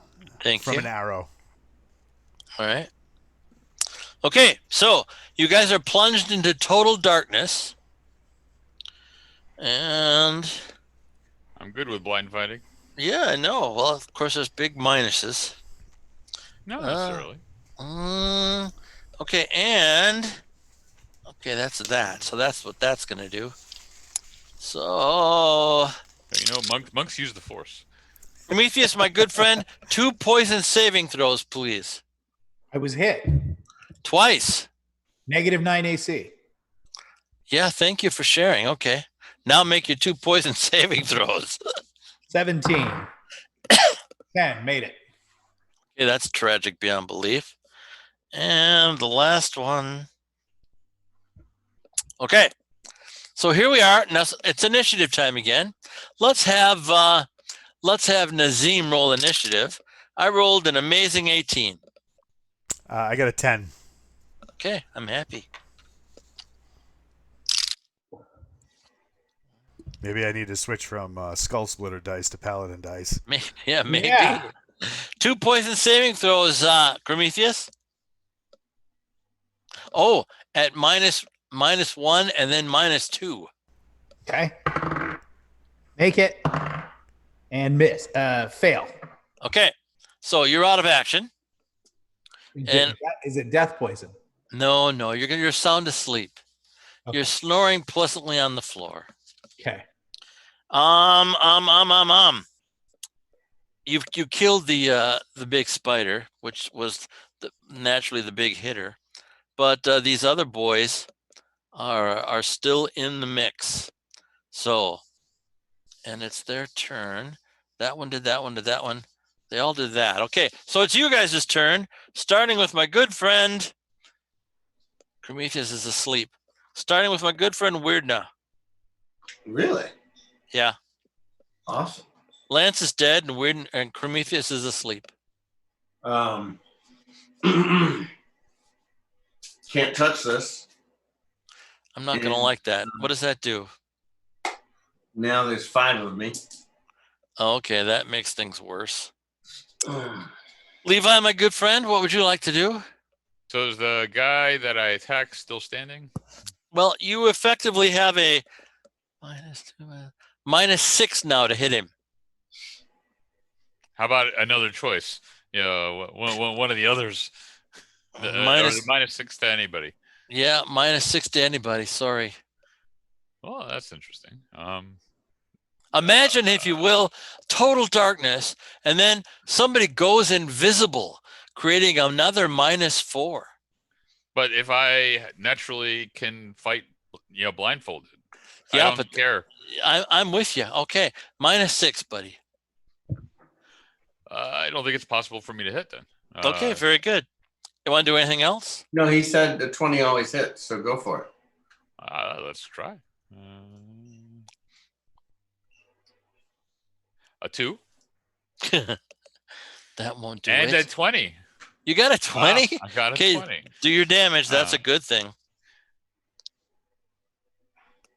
from an arrow. All right. Okay, so you guys are plunged into total darkness. And I'm good with blind fighting. yeah, I know. Well, of course, there's big minuses. Not necessarily. Okay, and okay, that's that. So that's what that's gonna do. So Monks use the Force. Prometheus, my good friend, 2 poison saving throws, please. I was hit. Twice. -9 AC. Yeah, thank you for sharing. Okay. Now make your 2 poison saving throws. 17. 10. Made it. Okay, that's tragic beyond belief. And the last one. Okay. So here we are. Now it's initiative time again. Let's have Nazim roll initiative. I rolled an amazing 18. I got a 10. Okay, I'm happy. Maybe I need to switch from Skull Splitter dice to Paladin dice. Maybe. Yeah. 2 poison saving throws, Prometheus. Oh, at -1 and then -2. Okay. Make it and miss. Fail. Okay, so you're out of action. And Is it death poison? No, you're sound asleep. Okay. You're snoring pleasantly on the floor. Okay. You killed the big spider, which was naturally the big hitter, but these other boys are still in the mix. So, and it's their turn. That one did that one, did that one. They all did that. Okay, so it's you guys' turn, starting with my good friend. Prometheus is asleep. Starting with my good friend Weirdna. Really? Yeah. Awesome. Lance is dead and Prometheus is asleep. Can't touch this. I'm not going to like that. What does that do? Now there's 5 of me. Okay, that makes things worse. Levi, my good friend, what would you like to do? So is the guy that I attacked still standing? Well, you effectively have a -6 now to hit him. How about another choice? One of the others. -6 to anybody. Yeah, -6 to anybody. Sorry. Oh, that's interesting. Imagine, if you will, total darkness, and then somebody goes invisible, creating another -4. But if I naturally can fight, blindfolded, yeah, I don't care. I'm with you. Okay, -6, buddy. I don't think it's possible for me to hit then. Okay, very good. You want to do anything else? No, he said the 20 always hits, so go for it. Let's try. A 2. That won't do and it. And a 20. You got a 20? I got a 20. Do your damage. That's a good thing.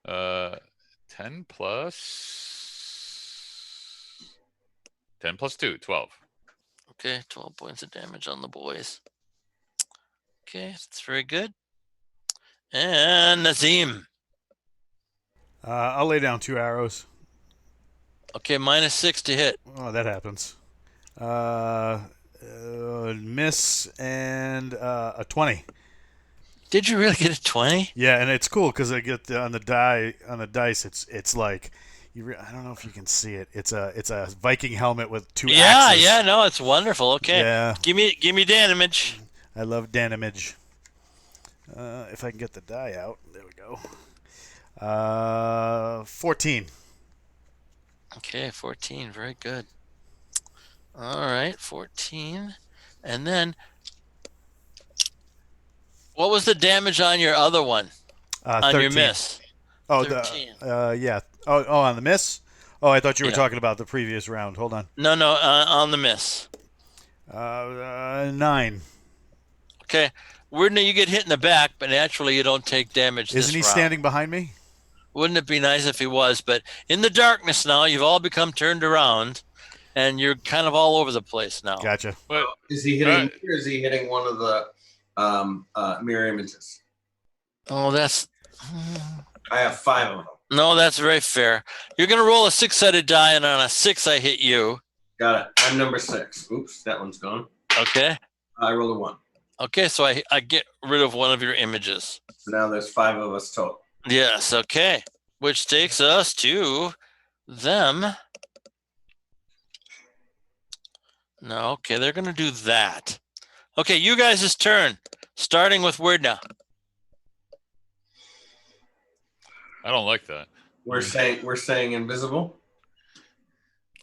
10 plus 2, 12. Okay, 12 points of damage on the boys. Okay, that's very good. And Nazim. I'll lay down 2 arrows. Okay, -6 to hit. Oh, that happens. Miss and a 20. Did you really get a 20? Yeah, and it's cool because I get on the dice. It's like I don't know if you can see it. It's a Viking helmet with 2 axes. Yeah, no, it's wonderful. Okay, yeah. Give me damage. I love damage. If I can get the die out, there we go. 14. Okay, 14. Very good. All right, 14. And then, what was the damage on your other one? On 13. your miss? Oh, 13. Yeah. Oh, on the miss? Oh, I thought you were talking about the previous round. Hold on. No, on the miss. 9. Okay. Weirdly, you get hit in the back, but naturally you don't take damage. Isn't he standing behind me? Wouldn't it be nice if he was? But in the darkness now, you've all become turned around, and you're kind of all over the place now. Gotcha. But Is he hitting me, or is he hitting one of the mirror images? Oh, that's... I have 5 of them. No, that's very fair. You're going to roll a 6-sided die, and on a 6, I hit you. Got it. I'm number 6. Oops, that one's gone. Okay. I rolled a 1. Okay, so I get rid of one of your images. So now there's 5 of us total. Yes, okay. Which takes us to them. No, okay, they're going to do that. Okay, you guys' turn, starting with Weirdna. I don't like that. We're saying invisible?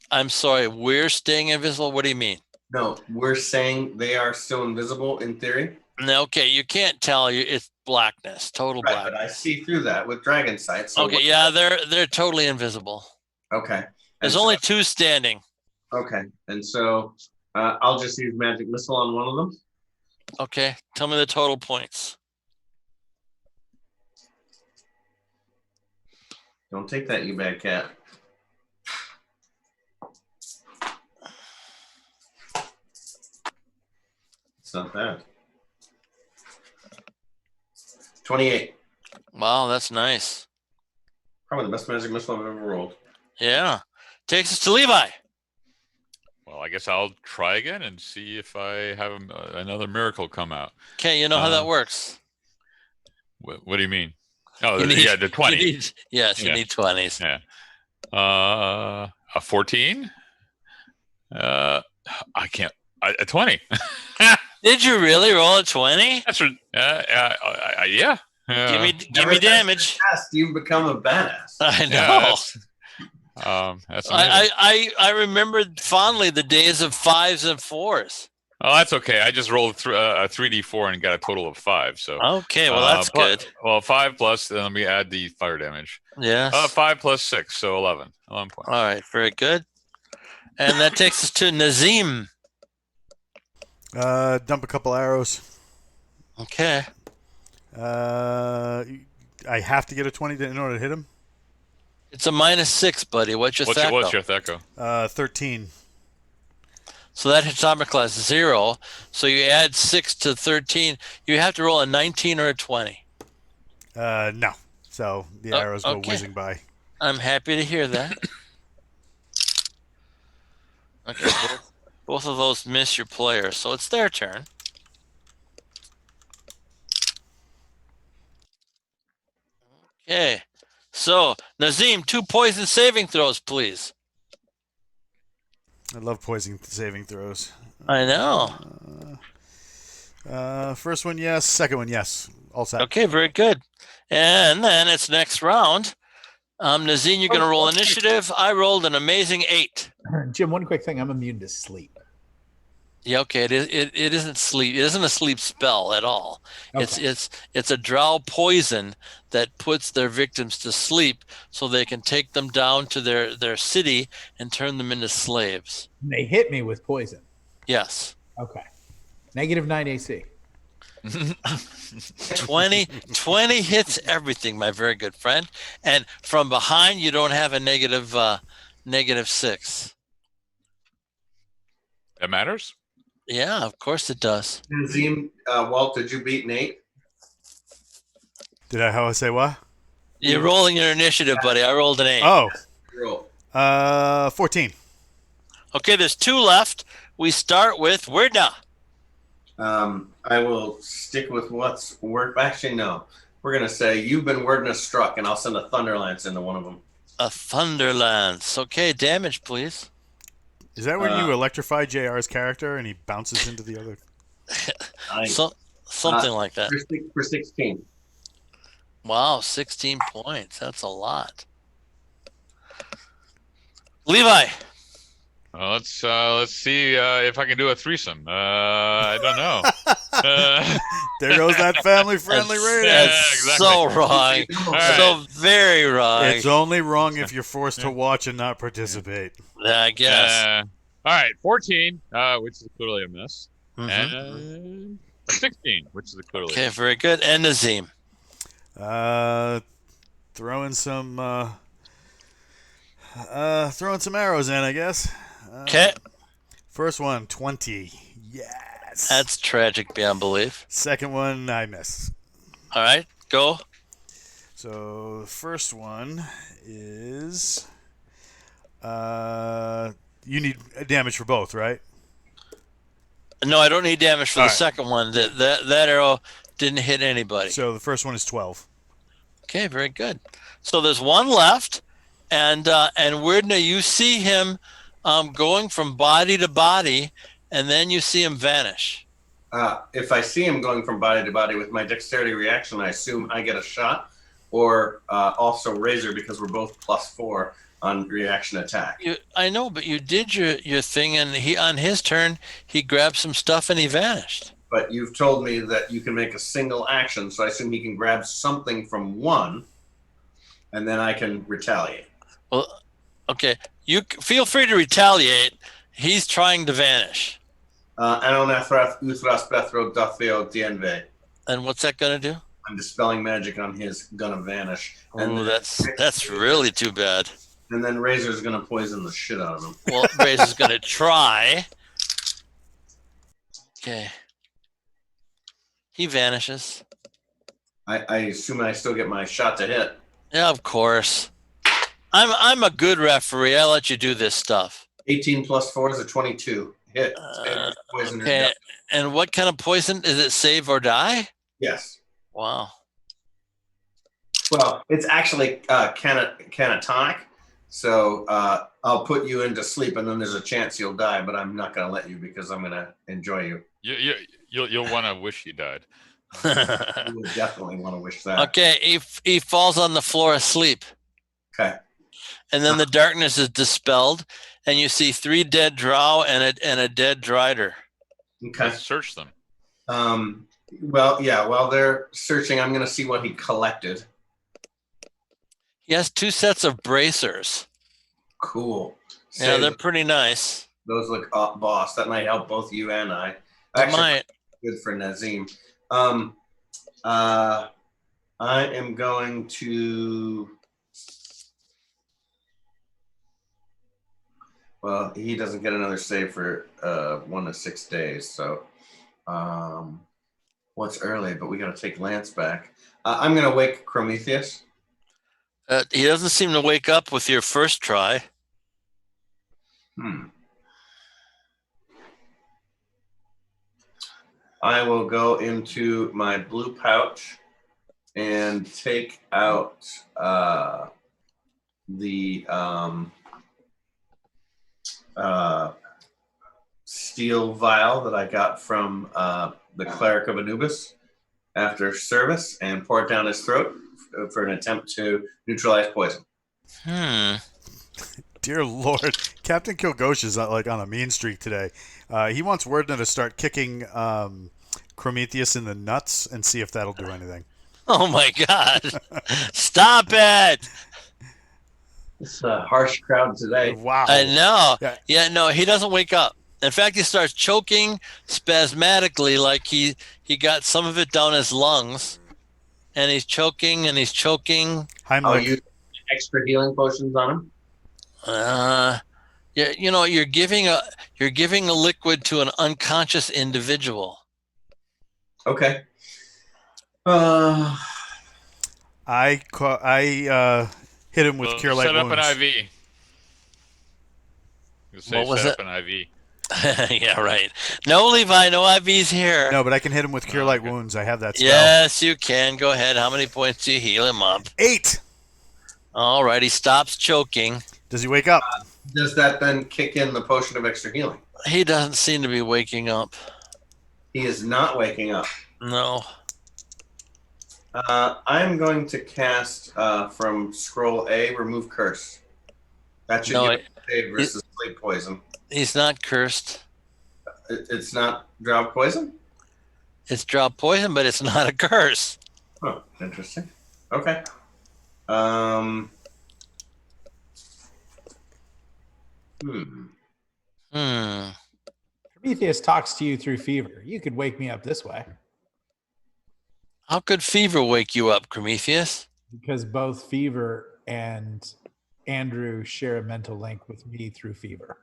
I'm sorry, we're staying invisible? What do you mean? No, we're saying they are still invisible in theory. Okay, you can't tell. It's blackness, total Right, black. but I see through that with dragon sight. So Okay, yeah, they're totally invisible. Okay. There's only 2 standing. Okay, and so I'll just use magic missile on one of them. Okay, tell me the total points. Don't take that, you bad cat. It's not bad. 28. Wow, that's nice. Probably the best magic missile I've ever rolled. Yeah. Takes us to Levi. Well, I guess I'll try again and see if I have another miracle come out. Okay, you know how that works. What do you mean? Oh, yeah, the 20. You need 20s. Yeah. A 14? I can't. A 20. Did you really roll a 20? That's yeah. Give me damage. You've become a badass. I know. That's I remembered fondly the days of 5s and 4s. Oh, that's okay. I just rolled a 3d4 and got a total of 5. So okay, well that's good. Well, 5 plus. Then let me add the fire damage. Yes. 5 plus 6, so 11. 11 points. All right, very good. And that takes us to Nazim. Dump a couple arrows. Okay. I have to get a 20 in order to hit him. It's a -6, buddy. What's your THAC0? What's your THAC0? 13. So that hits armor class 0. So you add 6 to 13. You have to roll a 19 or a 20. No. So the arrows go whizzing by. I'm happy to hear that. Okay, both of those miss your player, so it's their turn. Okay, so Nazim, 2 poison saving throws, please. I love poison saving throws. I know. First one, yes. Second one, yes. All set. Okay, very good. And then it's next round. Nazim, you're going to roll initiative. I rolled an amazing 8. Jim, one quick thing. I'm immune to sleep. Yeah, okay. It isn't sleep. It isn't a sleep spell at all. Okay. It's a drow poison that puts their victims to sleep so they can take them down to their city and turn them into slaves. They hit me with poison. Yes. Okay. -9 AC. 20 hits everything, my very good friend. And from behind, you don't have a -6. That matters? Yeah, of course it does. Nazim, Walt, did you beat Nate? Did I? How I say what? You're rolling your initiative, buddy. I rolled an 8. Oh. Roll. 14. Okay, there's 2 left. We start with Werda. I will stick with what's worked. Actually, no. We're going to say you've been Werda struck, and I'll send a Thunderlance into one of them. A Thunderlance. Okay, damage, please. Is that when you electrify JR's character and he bounces into the other? Something like that. For 16. Wow, 16 points. That's a lot. Levi. Let's see if I can do a threesome. I don't know. There goes that family-friendly rating. That's exactly. So wrong. Right. So very wrong. It's only wrong if you're forced to watch and not participate. I guess. All right, 14, which is clearly a miss, Mm-hmm. and a 16, which is clearly Okay, very good. And Nazim. Throwing some arrows in, I guess. Okay. First one, 20. Yes. That's tragic beyond belief. Second one, I miss. All right, go. So the first one is you need damage for both, right? No, I don't need damage for the second one. That arrow didn't hit anybody. So the first one is 12. Okay, very good. So there's one left, and Weirdna, you see him going from body to body, and then you see him vanish. If I see him going from body to body with my dexterity reaction, I assume I get a shot, or also Razor, because we're both +4 on reaction attack. I know, but you did your thing, and he on his turn he grabbed some stuff and he vanished. but you've told me that you can make a single action, so I assume he can grab something from one, and then I can retaliate. Well, okay. You feel free to retaliate. He's trying to vanish. And what's that going to do? I'm dispelling magic on his gonna vanish. Oh, that's really too bad. And then Razor's gonna poison the shit out of him. Well, Razor's gonna try. Okay. He vanishes. I assume I still get my shot to hit. Yeah, of course. I'm a good referee. I'll let you do this stuff. 18 plus 4 is a 22. Hit. Poison. Okay. And what kind of poison? Is it save or die? Yes. Wow. Well, it's actually catatonic. So I'll put you into sleep, and then there's a chance you'll die, but I'm not going to let you because I'm going to enjoy you. You'll want to wish you died. You would definitely want to wish that. Okay, he falls on the floor asleep. Okay. And then the darkness is dispelled, and you see 3 dead drow and a dead drider. Okay. Let's search them. Well, yeah, while they're searching, I'm going to see what he collected. He has 2 sets of bracers. Cool. Yeah, they're pretty nice. Those look boss. That might help both you and I. It might. Good for Nazim. I am going to. Well, he doesn't get another save for 1 to 6 days. So, what's early? But we got to take Lance back. I'm going to wake Prometheus. He doesn't seem to wake up with your first try. I will go into my blue pouch and take out the steel vial that I got from the cleric of Anubis after service and pour it down his throat for an attempt to neutralize poison. Dear Lord, Captain Kilgosh is like on a mean streak today. He wants Wordna to start kicking Prometheus in the nuts and see if that'll do anything. Oh my God! Stop it! It's a harsh crowd today. Wow. I know. Yeah, no, he doesn't wake up. In fact, he starts choking spasmodically, like he got some of it down his lungs, and he's choking and he's choking. I'll use extra healing potions on him. Yeah, you're giving a liquid to an unconscious individual. Okay. I hit him with Cure Light Set up Wounds. an IV. What was set it? up an IV. Yeah, right. No, Levi, no IVs here. No, but I can hit him with Cure Light Wounds. I have that spell. Yes, you can. Go ahead. How many points do you heal him up? 8. All right, he stops choking. Does he wake up? Does that then kick in the potion of extra healing? He doesn't seem to be waking up. He is not waking up. No. I'm going to cast from scroll A, remove curse. That should give a save versus sleep poison. He's not cursed. It's not drow poison? It's drow poison, but it's not a curse. Oh, interesting. Okay. Prometheus talks to you through fever. You could wake me up this way. How could fever wake you up, Prometheus? Because both fever and Andrew share a mental link with me through fever.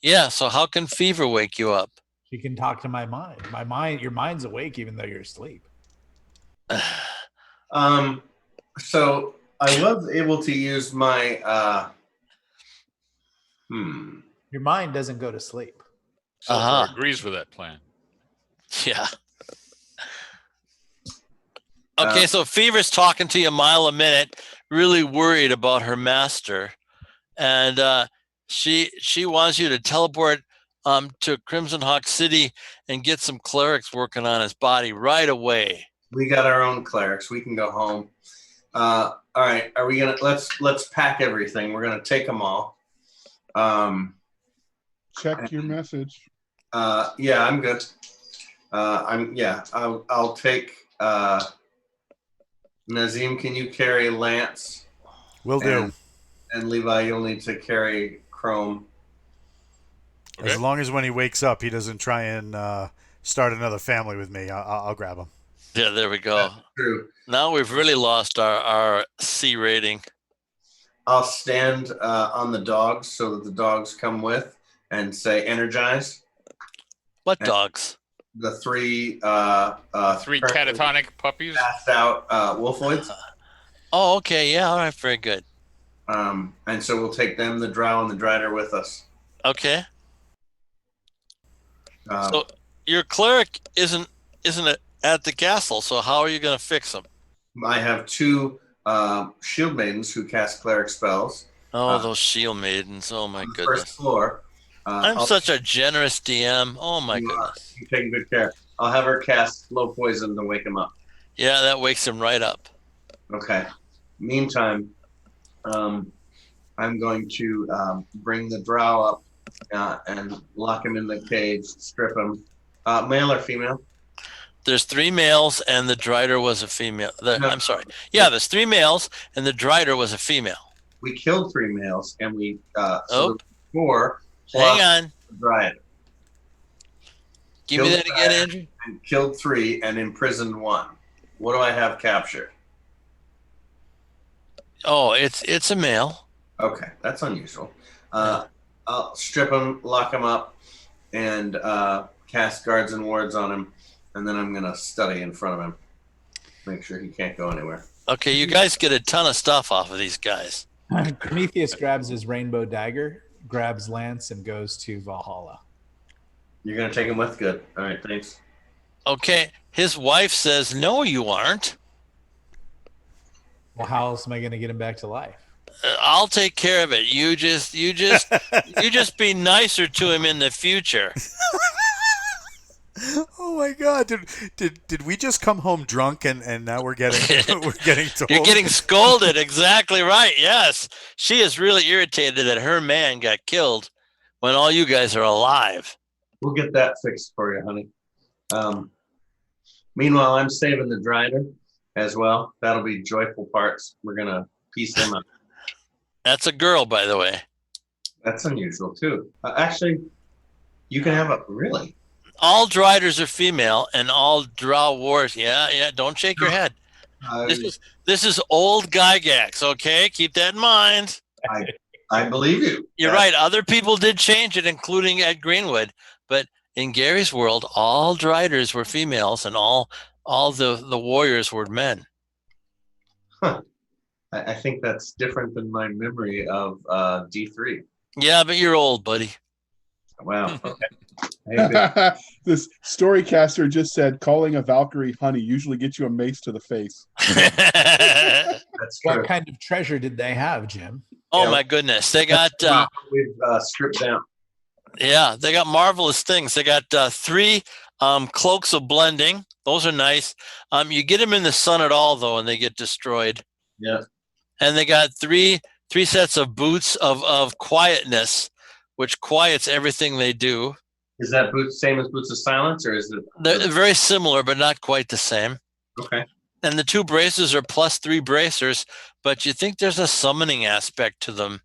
Yeah, so how can fever wake you up? She can talk to my mind. Your mind's awake even though you're asleep. So I was able to use my Your mind doesn't go to sleep. So agrees with that plan. Yeah. Okay, so Fever's talking to you a mile a minute, really worried about her master, and she wants you to teleport to CrimsonHawk City and get some clerics working on his body right away. We got our own clerics. We can go home. All right, are we gonna let's pack everything. We're gonna take them all. Check your message. Yeah, I'm good. I'll take Nazim. Can you carry Lance? Will do. And Levi, you'll need to carry Chrome. Okay. As long as when he wakes up, he doesn't try and start another family with me. I'll grab him. Yeah, there we go. That's true. Now we've really lost our C rating. I'll stand on the dogs so that the dogs come with and say energize. What dogs? The three three catatonic puppies. Passed out wolfoids. Oh, okay. Yeah, all right, very good. And so we'll take them, the drow and the drider, with us. Okay. So your cleric isn't at the castle, so how are you going to fix them? I have two shield maidens who cast cleric spells. Oh, those shield maidens! Oh my goodness! First floor. I'm such a generous DM. Oh my goodness! You're taking good care. I'll have her cast slow poison to wake him up. Yeah, that wakes him right up. Okay. Meantime, I'm going to bring the drow up and lock him in the cage, strip him. Male or female? There's 3 males and the drider was a female. I'm sorry. Yeah, there's 3 males and the drider was a female. We killed 3 males and we so 4 Hang on. The drider. Give me that again, Andrew. And killed 3 and imprisoned 1. What do I have captured? Oh, it's a male. Okay, that's unusual. I'll strip him, lock him up, and cast guards and wards on him, and then I'm going to study in front of him. Make sure he can't go anywhere. Okay, you guys get a ton of stuff off of these guys. Prometheus grabs his rainbow dagger, grabs Lance, and goes to Valhalla. You're going to take him with? Good. All right, thanks. Okay, his wife says, no, you aren't. Well, how else am I going to get him back to life? I'll take care of it. You just be nicer to him in the future. Oh my God! Did we just come home drunk and now we're getting told? You're getting scolded. Exactly right. Yes, she is really irritated that her man got killed when all you guys are alive. We'll get that fixed for you, honey. Meanwhile, I'm saving the drider as well. That'll be joyful parts. We're gonna piece him up. That's a girl, by the way. That's unusual too. Actually, you can have a really. All driders are female, and all drow wars. Yeah. Don't shake your head. This is old Gygax. Okay, keep that in mind. I believe you. You're right. Other people did change it, including Ed Greenwood. But in Gary's world, all driders were females, and all the warriors were men. Huh. I think that's different than my memory of D3. Yeah, but you're old, buddy. Wow. Okay. This storycaster just said calling a Valkyrie honey usually gets you a mace to the face. That's true. What kind of treasure did they have, Jim? Oh my goodness, they got we've stripped down. Yeah, they got marvelous things. They got 3 cloaks of blending. Those are nice. You get them in the sun at all though, and they get destroyed. Yeah. And they got 3 sets of boots of quietness, which quiets everything they do. Is that boots same as Boots of Silence, or is it? They're very similar, but not quite the same. Okay. And the 2 bracers are +3 bracers, but you think there's a summoning aspect to them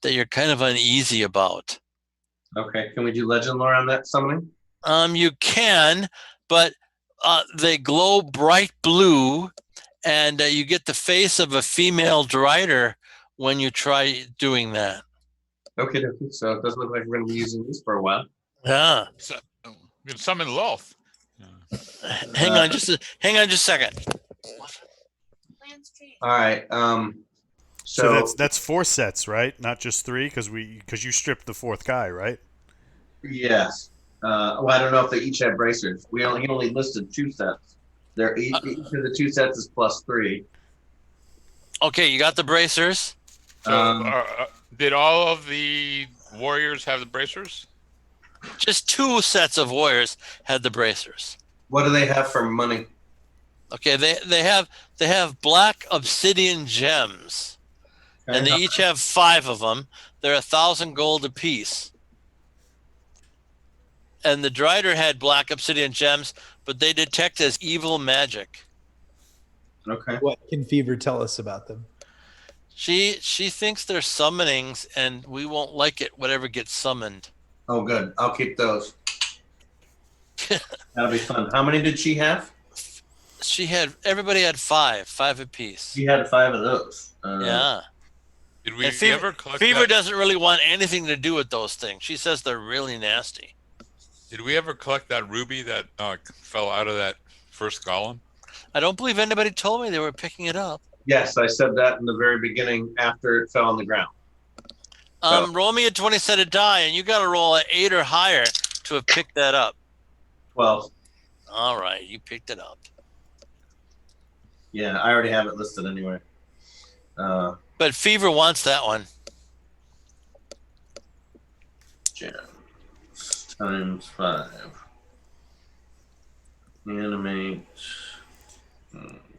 that you're kind of uneasy about. Okay. Can we do legend lore on that summoning? You can, but they glow bright blue, and you get the face of a female drider when you try doing that. Okay, so it doesn't look like we're going to be using these for a while. Yeah. So, you can summon Loth. Hang on just a second. All right. So that's 4 sets, right? Not just 3, because you stripped the 4th guy, right? Yes. Well, I don't know if they each have bracers. He only listed 2 sets. Each of the 2 sets is +3. Okay, you got the bracers. So, did all of the warriors have the bracers? Just 2 sets of warriors had the bracers. What do they have for money? Okay, they have black obsidian gems, and they each have 5 of them. They're 1,000 gold apiece. and the Drider had black obsidian gems, but they detect as evil magic. Okay. What can Fever tell us about them? She thinks they're summonings, and we won't like it, whatever gets summoned. Oh, good. I'll keep those. That'll be fun. How many did she have? Everybody had five apiece. She had 5 of those. Yeah. Did we Fever, ever collect Fever that? doesn't really want anything to do with those things. She says they're really nasty. Did we ever collect that ruby that fell out of that first golem? I don't believe anybody told me they were picking it up. Yes, I said that in the very beginning after it fell on the ground. Roll me a 20-sided die, and you got to roll an 8 or higher to have picked that up. 12. All right, you picked it up. Yeah, I already have it listed anyway. But Fever wants that one. Gems times 5. Animate.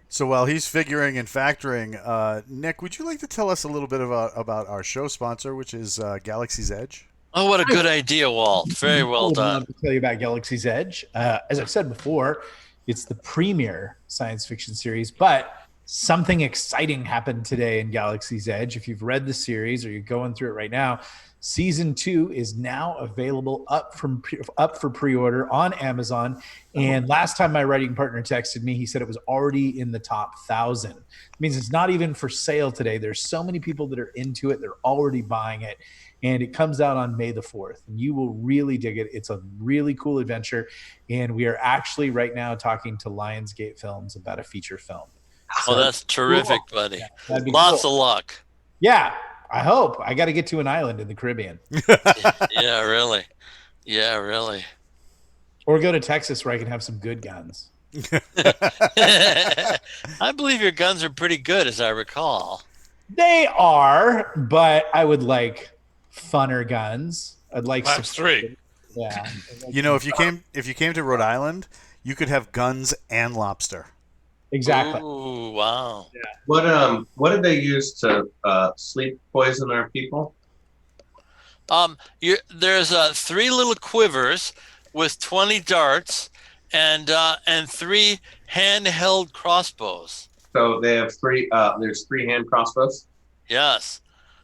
So while he's figuring and factoring, Nick, would you like to tell us a little bit about our show sponsor, which is Galaxy's Edge? Oh, what a good idea, Walt. Very well I would done. love to tell you about Galaxy's Edge. As I've said before, it's the premier science fiction series, but something exciting happened today in Galaxy's Edge. If you've read the series or you're going through it right now, season 2 is now available up for pre-order on Amazon. And last time my writing partner texted me, he said it was already in the top 1,000. It means it's not even for sale today. There's so many people that are into it. They're already buying it. And it comes out on May the 4th. And you will really dig it. It's a really cool adventure. And we are actually right now talking to Lionsgate Films about a feature film. Oh, that's terrific, buddy. Yeah, Lots of luck. Yeah, I hope. I got to get to an island in the Caribbean. Yeah, really. Yeah, really. Or go to Texas where I can have some good guns. I believe your guns are pretty good, as I recall. They are, but I would like funner guns. I'd like Class 3. Yeah. You know, if you came to Rhode Island, you could have guns and lobster. Exactly. Ooh, wow. Yeah. What did they use to sleep poison our people? There's 3 little quivers with 20 darts and 3 handheld crossbows. So they have 3. There's 3 hand crossbows. Yes,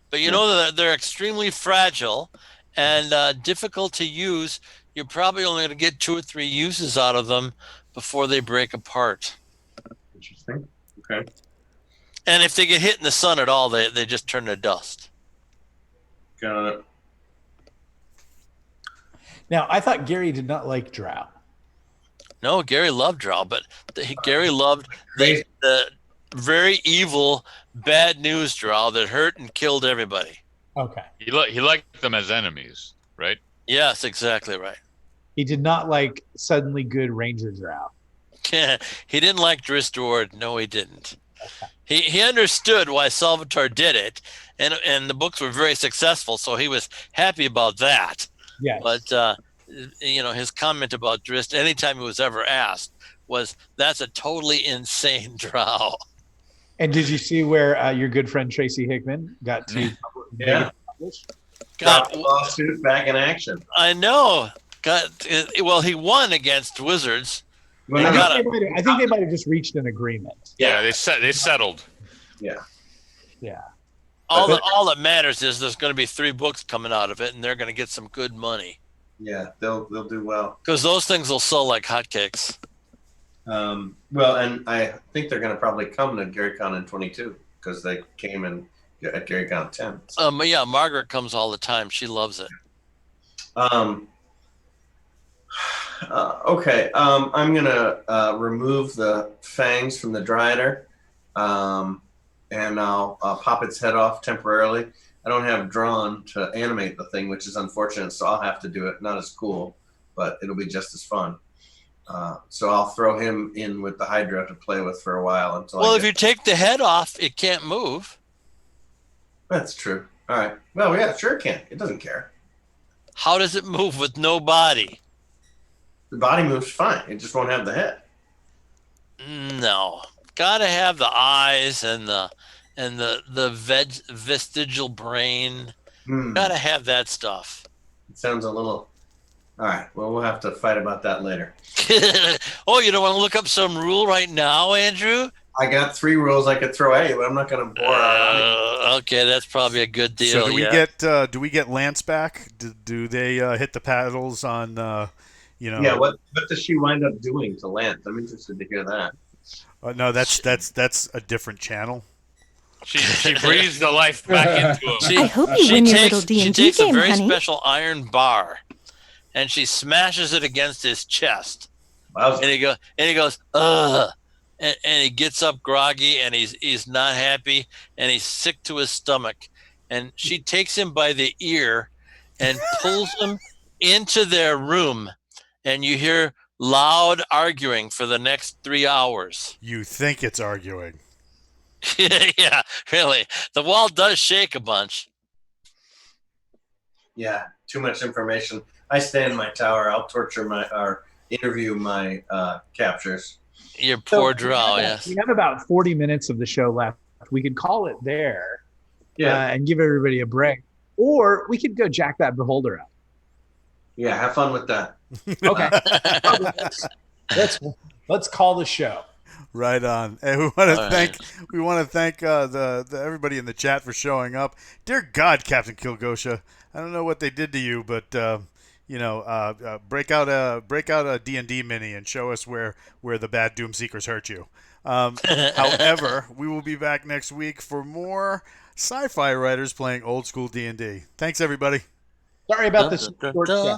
but you know that they're extremely fragile and difficult to use. You're probably only going to get 2 or 3 uses out of them before they break apart. Interesting. Okay. And if they get hit in the sun at all, they just turn to dust. Got it. Now, I thought Gary did not like Drow. No, Gary loved Drow, but Gary loved the very evil, bad news Drow that hurt and killed everybody. Okay. He liked them as enemies, right? Yes, exactly right. He did not like suddenly good Ranger Drow. He didn't like Dristord. No, he didn't. Okay. He understood why Salvatore did it, and the books were very successful, so he was happy about that. Yes. But his comment about Drist, anytime he was ever asked, was that's a totally insane drow. And did you see where your good friend Tracy Hickman got to? Got lawsuit back in action. I know. He won against Wizards. I think they might have just reached an agreement. Yeah, they settled. Yeah. Yeah. All that matters is there's going to be 3 books coming out of it, and they're going to get some good money. Yeah, they'll do well. Because those things will sell like hotcakes. Well, and I think they're going to probably come to GaryCon in 22 because they came in at GaryCon 10. So. Yeah, Margaret comes all the time. She loves it. Okay. I'm going to remove the fangs from the Dryder, and I'll pop its head off temporarily. I don't have drawn to animate the thing, which is unfortunate, so I'll have to do it. Not as cool, but it'll be just as fun. So I'll throw him in with the Hydra to play with for a while until. Well, if you take the head off, it can't move. That's true. All right. Well, yeah, sure it can. It doesn't care. How does it move with no body? The body moves fine. It just won't have the head. No, gotta have the eyes and the vestigial brain. Gotta have that stuff. It sounds a little All right. Well, we'll have to fight about that later. Oh, you don't want to look up some rule right now, Andrew? I got 3 rules I could throw at you, but I'm not going to bore our audience. Okay, that's probably a good deal. So do we get Lance back? Do they hit the paddles on Yeah, what does she wind up doing to Lance? I'm interested to hear that. No, that's a different channel. She breathes the life back into him. I hope you win your little D&D She takes game, a very honey. special iron bar, and she smashes it against his chest. Wow. And he goes, ugh. And he gets up groggy, and he's not happy, and he's sick to his stomach. And she takes him by the ear and pulls him into their room, and you hear loud arguing for the next 3 hours. You think it's arguing. Yeah, really. The wall does shake a bunch. Yeah, too much information. I stay in my tower. I'll torture or interview my captures. Your poor drow, yes. We have about 40 minutes of the show left. We could call it there, and give everybody a break. Or we could go jack that beholder up. Yeah, have fun with that. Okay. Let's call the show. Right on. And we want to thank the everybody in the chat for showing up. Dear God, Captain Kilgosha, I don't know what they did to you, but break out a D&D mini and show us where the bad Doom Seekers hurt you. However, we will be back next week for more sci-fi writers playing old school D&D. Thanks, everybody. Sorry about this short show.